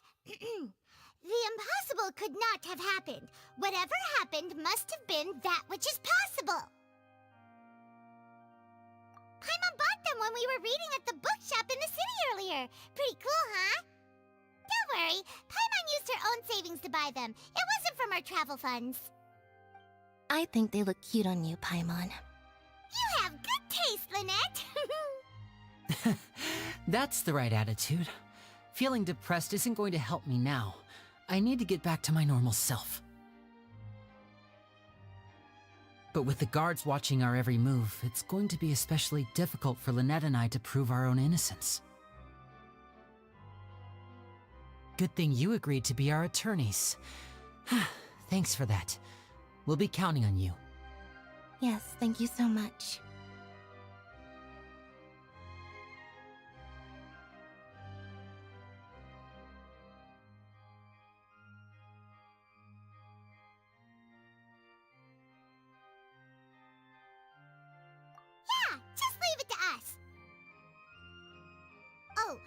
the impossible could not have happened. Whatever happened must have been that which is possible. Paimon bought them when we were reading at the bookshop in the city earlier. Pretty cool, huh? Don't worry, Paimon used her own savings to buy them. It wasn't from our travel funds. I think they look cute on you, Paimon. You have good taste, Lynette! That's the right attitude. Feeling depressed isn't going to help me now. I need to get back to my normal self. But with the guards watching our every move, it's going to be especially difficult for Lynette and I to prove our own innocence. Good thing you agreed to be our attorneys. Thanks for that. We'll be counting on you. Yes, thank you so much. Yeah, just leave it to us. Oh,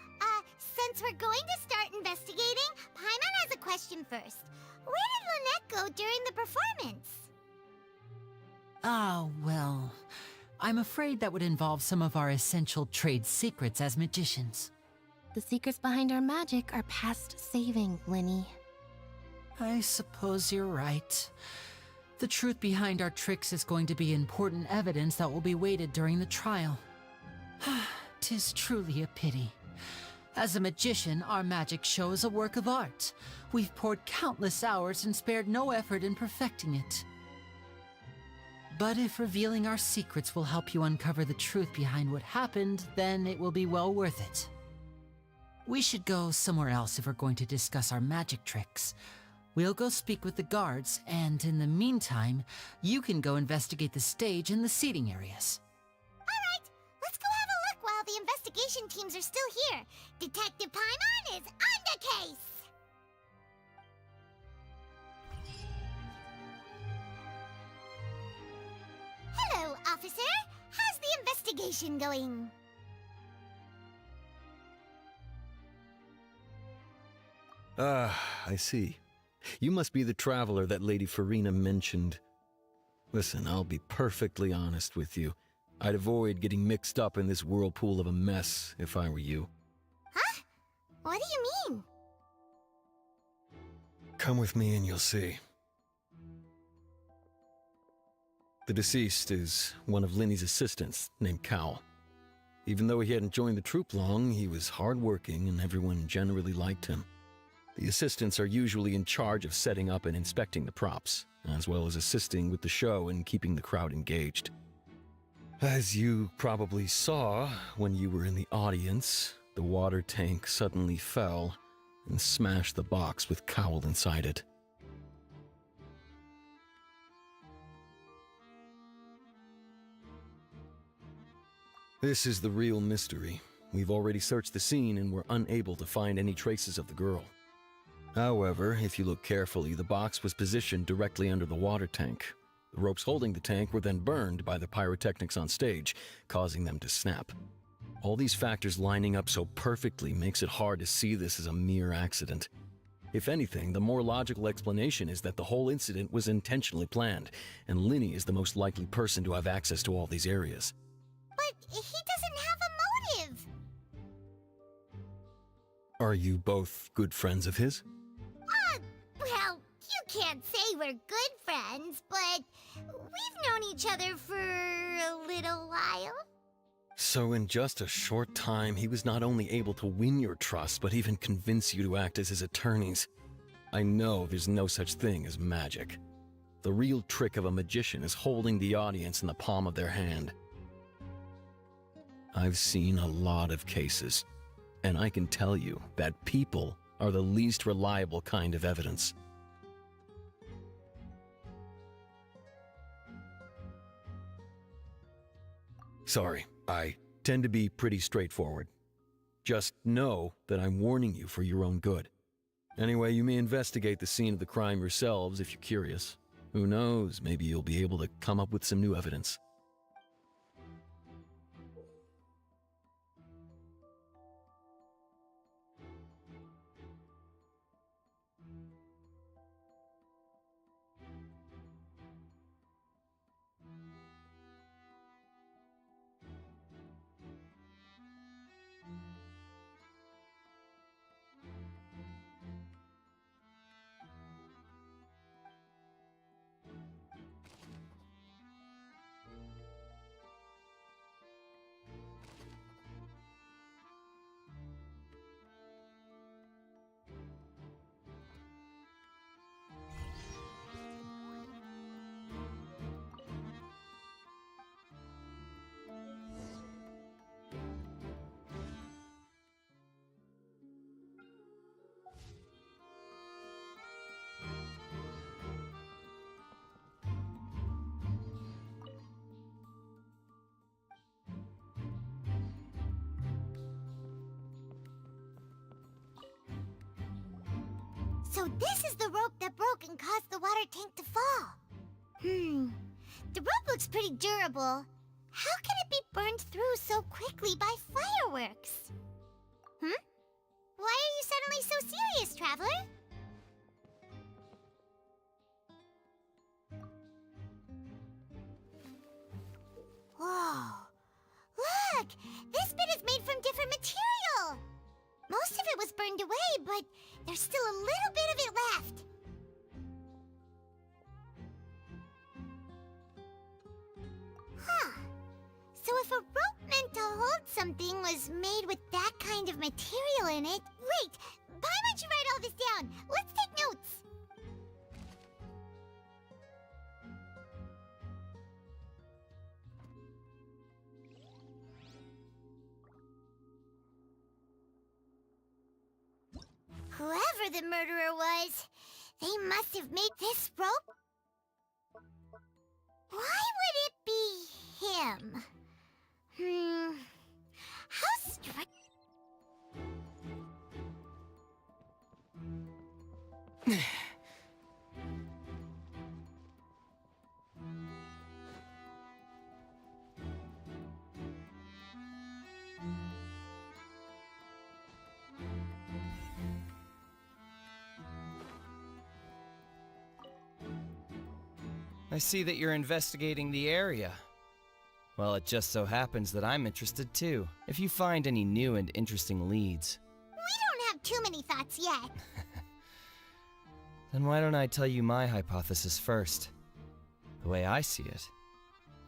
since we're going to start investigating, Paimon has a question first. Where did Lynette go during the performance? Well, I'm afraid that would involve some of our essential trade secrets as magicians. The secrets behind our magic are past saving, Linny. I suppose you're right. The truth behind our tricks is going to be important evidence that will be weighted during the trial. 'Tis truly a pity. As a magician, our magic show is a work of art. We've poured countless hours and spared no effort in perfecting it. But if revealing our secrets will help you uncover the truth behind what happened, then it will be well worth it. We should go somewhere else if we're going to discuss our magic tricks. We'll go speak with the guards, and in the meantime, you can go investigate the stage and the seating areas. Alright, let's go have a look while the investigation teams are still here. Detective Paimon is on the case! officer. How's the investigation going? I see. You must be the traveler that Lady Farina mentioned. Listen, I'll be perfectly honest with you. I'd avoid getting mixed up in this whirlpool of a mess if I were you. Huh? What do you mean? Come with me and you'll see. The deceased is one of Linny's assistants, named Cal. Even though he hadn't joined the troupe long, he was hardworking and everyone generally liked him. The assistants are usually in charge of setting up and inspecting the props, as well as assisting with the show and keeping the crowd engaged. As you probably saw when you were in the audience, the water tank suddenly fell and smashed the box with Cowl inside it. This is the real mystery. We've already searched the scene and were unable to find any traces of the girl. However, if you look carefully, the box was positioned directly under the water tank. The ropes holding the tank were then burned by the pyrotechnics on stage, causing them to snap. All these factors lining up so perfectly makes it hard to see this as a mere accident. If anything, the more logical explanation is that the whole incident was intentionally planned, and Linny is the most likely person to have access to all these areas. But he doesn't have a motive. Are you both good friends of his? Well, you can't say we're good friends, but we've known each other for a little while. So in just a short time, he was not only able to win your trust, but even convince you to act as his attorneys. I know there's no such thing as magic. The real trick of a magician is holding the audience in the palm of their hand. I've seen a lot of cases, and I can tell you that people are the least reliable kind of evidence. Sorry, I tend to be pretty straightforward. Just know that I'm warning you for your own good. Anyway, you may investigate the scene of the crime yourselves if you're curious. Who knows, maybe you'll be able to come up with some new evidence. So this is the rope that broke and caused the water tank to fall. The rope looks pretty durable. How can it be burned through so quickly by fireworks? Why are you suddenly so serious, Traveler? Whoa. Look! This bit is made from different material! Most of it was burned away, but there's still a little bit of it left. So if a rope meant to hold something was made with that kind of material in it... Wait! Why don't you write all this down? Let's take notes! Whoever the murderer was, they must have made this rope. Why would it be him? How strange. I see that you're investigating the area. Well, it just so happens that I'm interested too. If you find any new and interesting leads. We don't have too many thoughts yet. Then why don't I tell you my hypothesis first? The way I see it.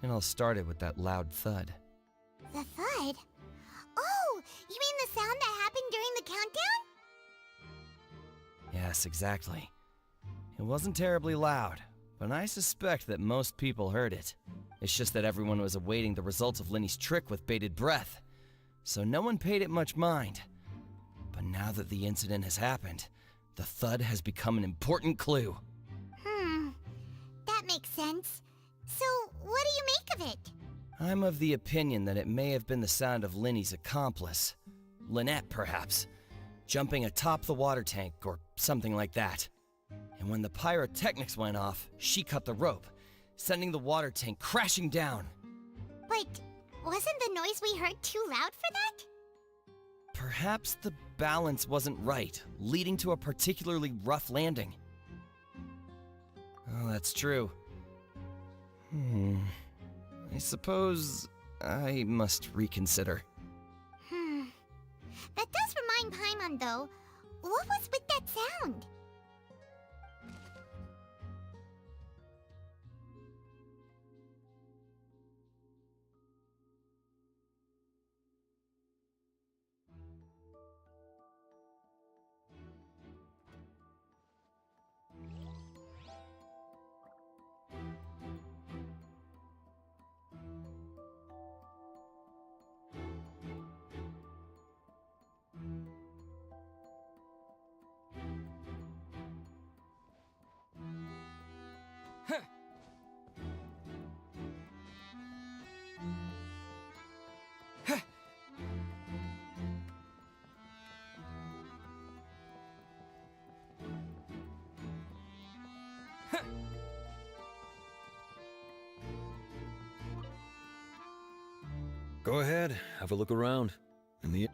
And I'll start it with that loud thud. The thud? Oh, you mean the sound that happened during the countdown? Yes, exactly. It wasn't terribly loud, but I suspect that most people heard it. It's just that everyone was awaiting the results of Linny's trick with bated breath, so no one paid it much mind. But now that the incident has happened, the thud has become an important clue. That makes sense. So, what do you make of it? I'm of the opinion that it may have been the sound of Linny's accomplice. Lynette, perhaps. Jumping atop the water tank or something like that. And when the pyrotechnics went off, she cut the rope, sending the water tank crashing down. But wasn't the noise we heard too loud for that? Perhaps the balance wasn't right, leading to a particularly rough landing. Oh, that's true. I suppose I must reconsider. That does remind Paimon, though. What was with that sound? Go ahead, have a look around. In the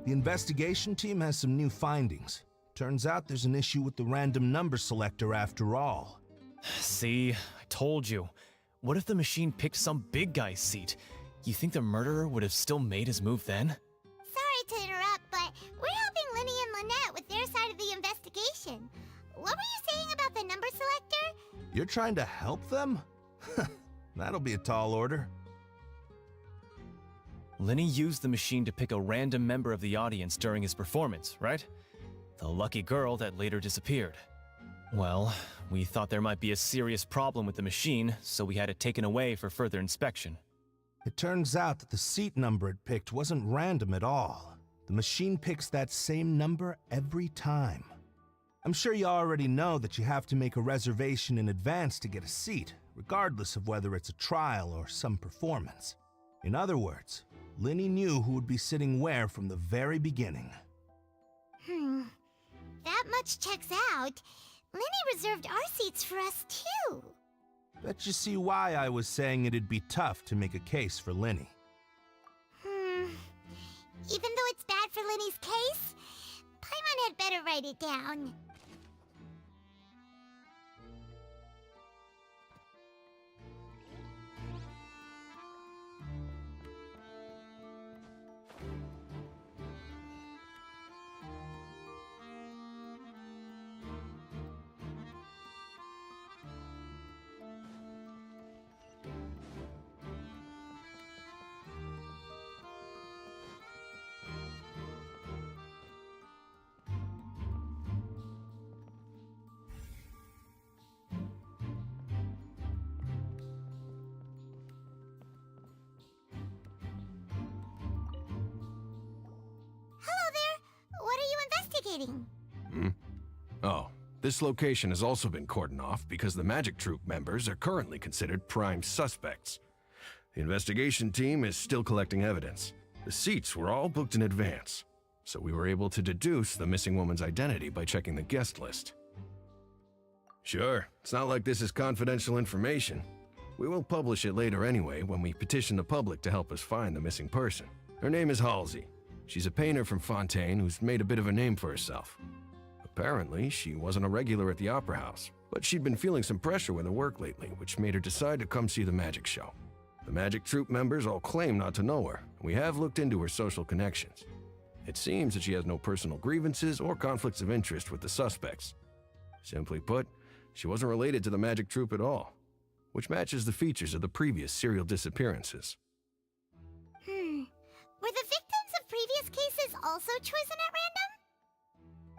The investigation team has some new findings. Turns out there's an issue with the random number selector after all. See, I told you. What if the machine picked some big guy's seat? You think the murderer would have still made his move then? Sorry to interrupt, but we're helping Linny and Lynette with their side of the investigation. What were you saying about the number selector? You're trying to help them? That'll be a tall order. Linny used the machine to pick a random member of the audience during his performance, right? The lucky girl that later disappeared. Well, we thought there might be a serious problem with the machine, so we had it taken away for further inspection. It turns out that the seat number it picked wasn't random at all. The machine picks that same number every time. I'm sure you already know that you have to make a reservation in advance to get a seat, regardless of whether it's a trial or some performance. In other words, Linny knew who would be sitting where from the very beginning. That much checks out. Linny reserved our seats for us, too. Bet you see why I was saying it'd be tough to make a case for Linny. Even though it's bad for Linny's case, Paimon had better write it down. investigating? Oh, this location has also been cordoned off because the Magic Troop members are currently considered prime suspects. The investigation team is still collecting evidence. The seats were all booked in advance, so we were able to deduce the missing woman's identity by checking the guest list. Sure, it's not like this is confidential information. We will publish it later anyway when we petition the public to help us find the missing person. Her name is Halsey. She's a painter from Fontaine who's made a bit of a name for herself. Apparently, she wasn't a regular at the Opera House, but she'd been feeling some pressure with her work lately, which made her decide to come see the magic show. The Magic Troop members all claim not to know her, and we have looked into her social connections. It seems that she has no personal grievances or conflicts of interest with the suspects. Simply put, she wasn't related to the Magic Troop at all, which matches the features of the previous serial disappearances. Were the victims of previous cases also chosen at random?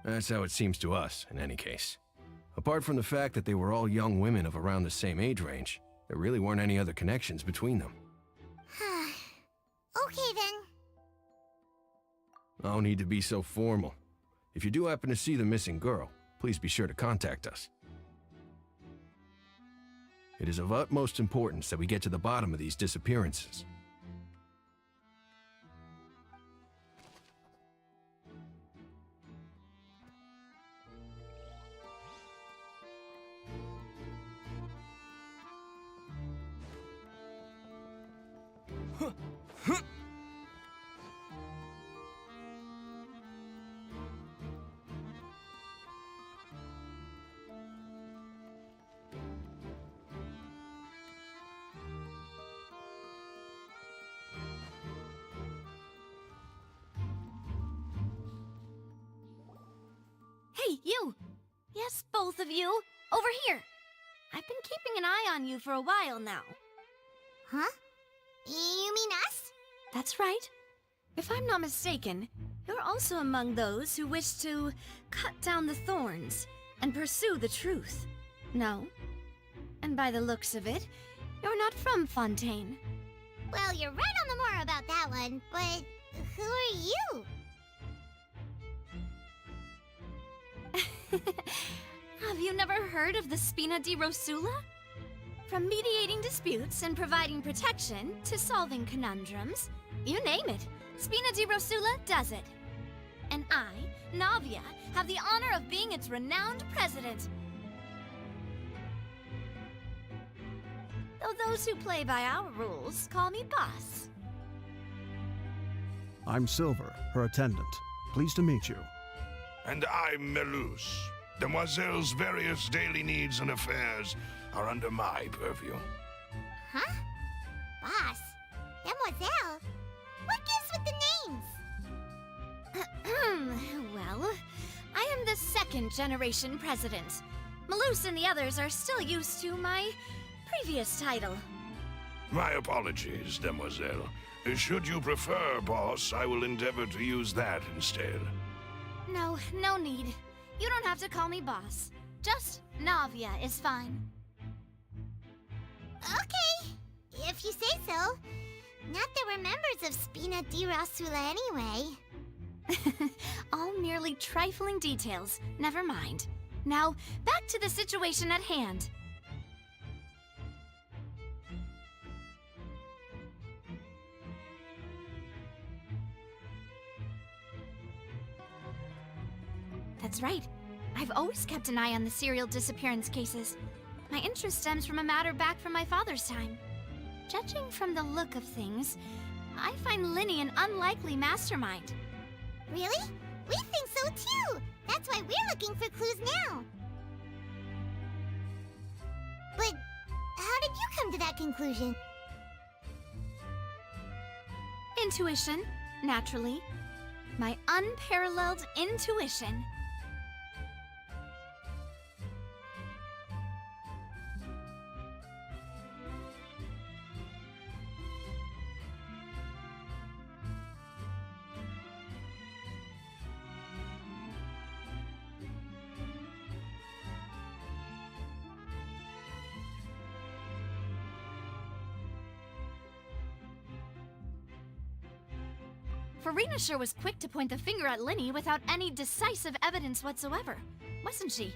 That's how it seems to us, in any case. Apart from the fact that they were all young women of around the same age range, there really weren't any other connections between them. Okay then. No need to be so formal. If you do happen to see the missing girl, please be sure to contact us. It is of utmost importance that we get to the bottom of these disappearances. Hey, you! Yes, both of you! Over here! I've been keeping an eye on you for a while now. Huh? You mean us? That's right. If I'm not mistaken, you're also among those who wish to cut down the thorns and pursue the truth. No? And by the looks of it, you're not from Fontaine. Well, you're right on the more about that one, but who are you? Have you never heard of the Spina di Rosula? From mediating disputes and providing protection to solving conundrums, you name it, Spina di Rosula does it. And I, Navia, have the honor of being its renowned president. Though those who play by our rules call me boss. I'm Silver, her attendant. Pleased to meet you. And I'm Melus. Demoiselle's various daily needs and affairs are under my purview. Huh? Boss? Demoiselle? What gives with the names? Well, I am the second generation president. Melus and the others are still used to my previous title. My apologies, Demoiselle. Should you prefer, boss, I will endeavor to use that instead. No, no need. You don't have to call me boss. Just Navia is fine. Okay, if you say so. Not that we're members of Spina di Rosula anyway. All merely trifling details. Never mind. Now, back to the situation at hand. That's right. I've always kept an eye on the serial disappearance cases. My interest stems from a matter back from my father's time. Judging from the look of things, I find Linny an unlikely mastermind. Really? We think so too! That's why we're looking for clues now. But how did you come to that conclusion? Intuition, naturally. My unparalleled intuition. Farina sure was quick to point the finger at Linny without any decisive evidence whatsoever, wasn't she?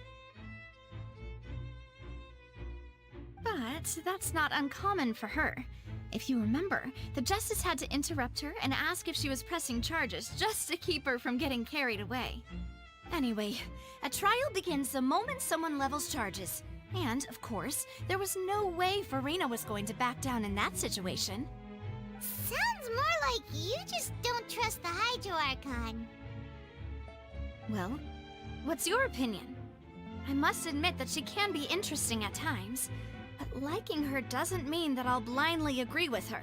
But that's not uncommon for her. If you remember, the Justice had to interrupt her and ask if she was pressing charges just to keep her from getting carried away. Anyway, a trial begins the moment someone levels charges. And, of course, there was no way Farina was going to back down in that situation. Sounds more like you just don't trust the Hydro Archon. Well, what's your opinion? I must admit that she can be interesting at times, but liking her doesn't mean that I'll blindly agree with her.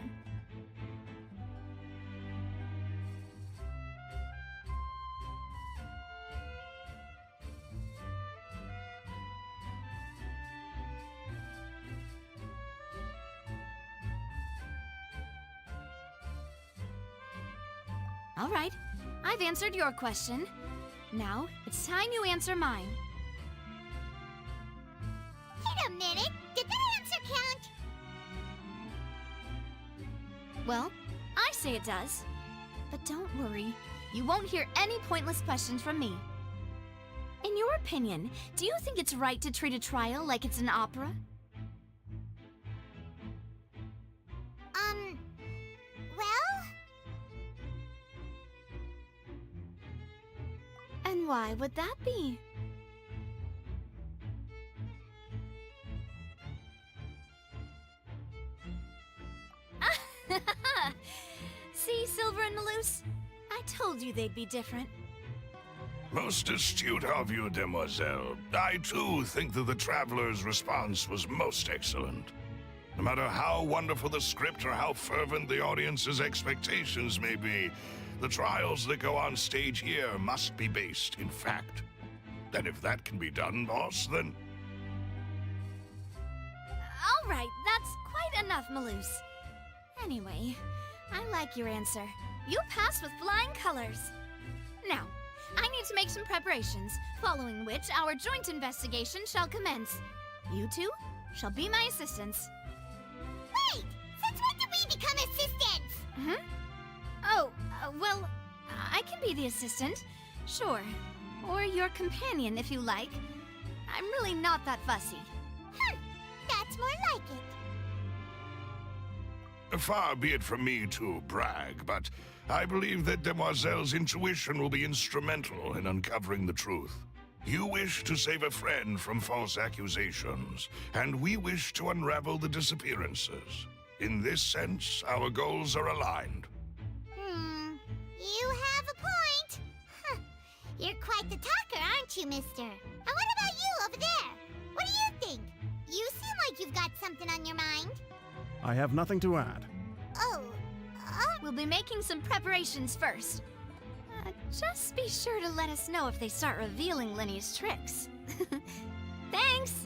All right, I've answered your question. Now, it's time you answer mine. Wait a minute, did that answer count? Well, I say it does. But don't worry, you won't hear any pointless questions from me. In your opinion, do you think it's right to treat a trial like it's an opera? Well? And why would that be? See, Silver and Malus? I told you they'd be different. Most astute of you, demoiselle. I too think that the Traveler's response was most excellent. No matter how wonderful the script or how fervent the audience's expectations may be, the trials that go on stage here must be based in fact. And if that can be done, boss, then... All right, that's quite enough, Malus. Anyway, I like your answer. You passed with flying colors. Now, I need to make some preparations, following which our joint investigation shall commence. You two shall be my assistants. Wait! Since when did we become assistants? Oh, well, I can be the assistant, sure. Or your companion, if you like. I'm really not that fussy. That's more like it. Far be it from me to brag, but I believe that Demoiselle's intuition will be instrumental in uncovering the truth. You wish to save a friend from false accusations, and we wish to unravel the disappearances. In this sense, our goals are aligned. You have a point. You're quite the talker, aren't you, mister? And what about you over there? What do you think? You seem like you've got something on your mind. I have nothing to add. We'll be making some preparations first. Just be sure to let us know if they start revealing Linny's tricks. Thanks!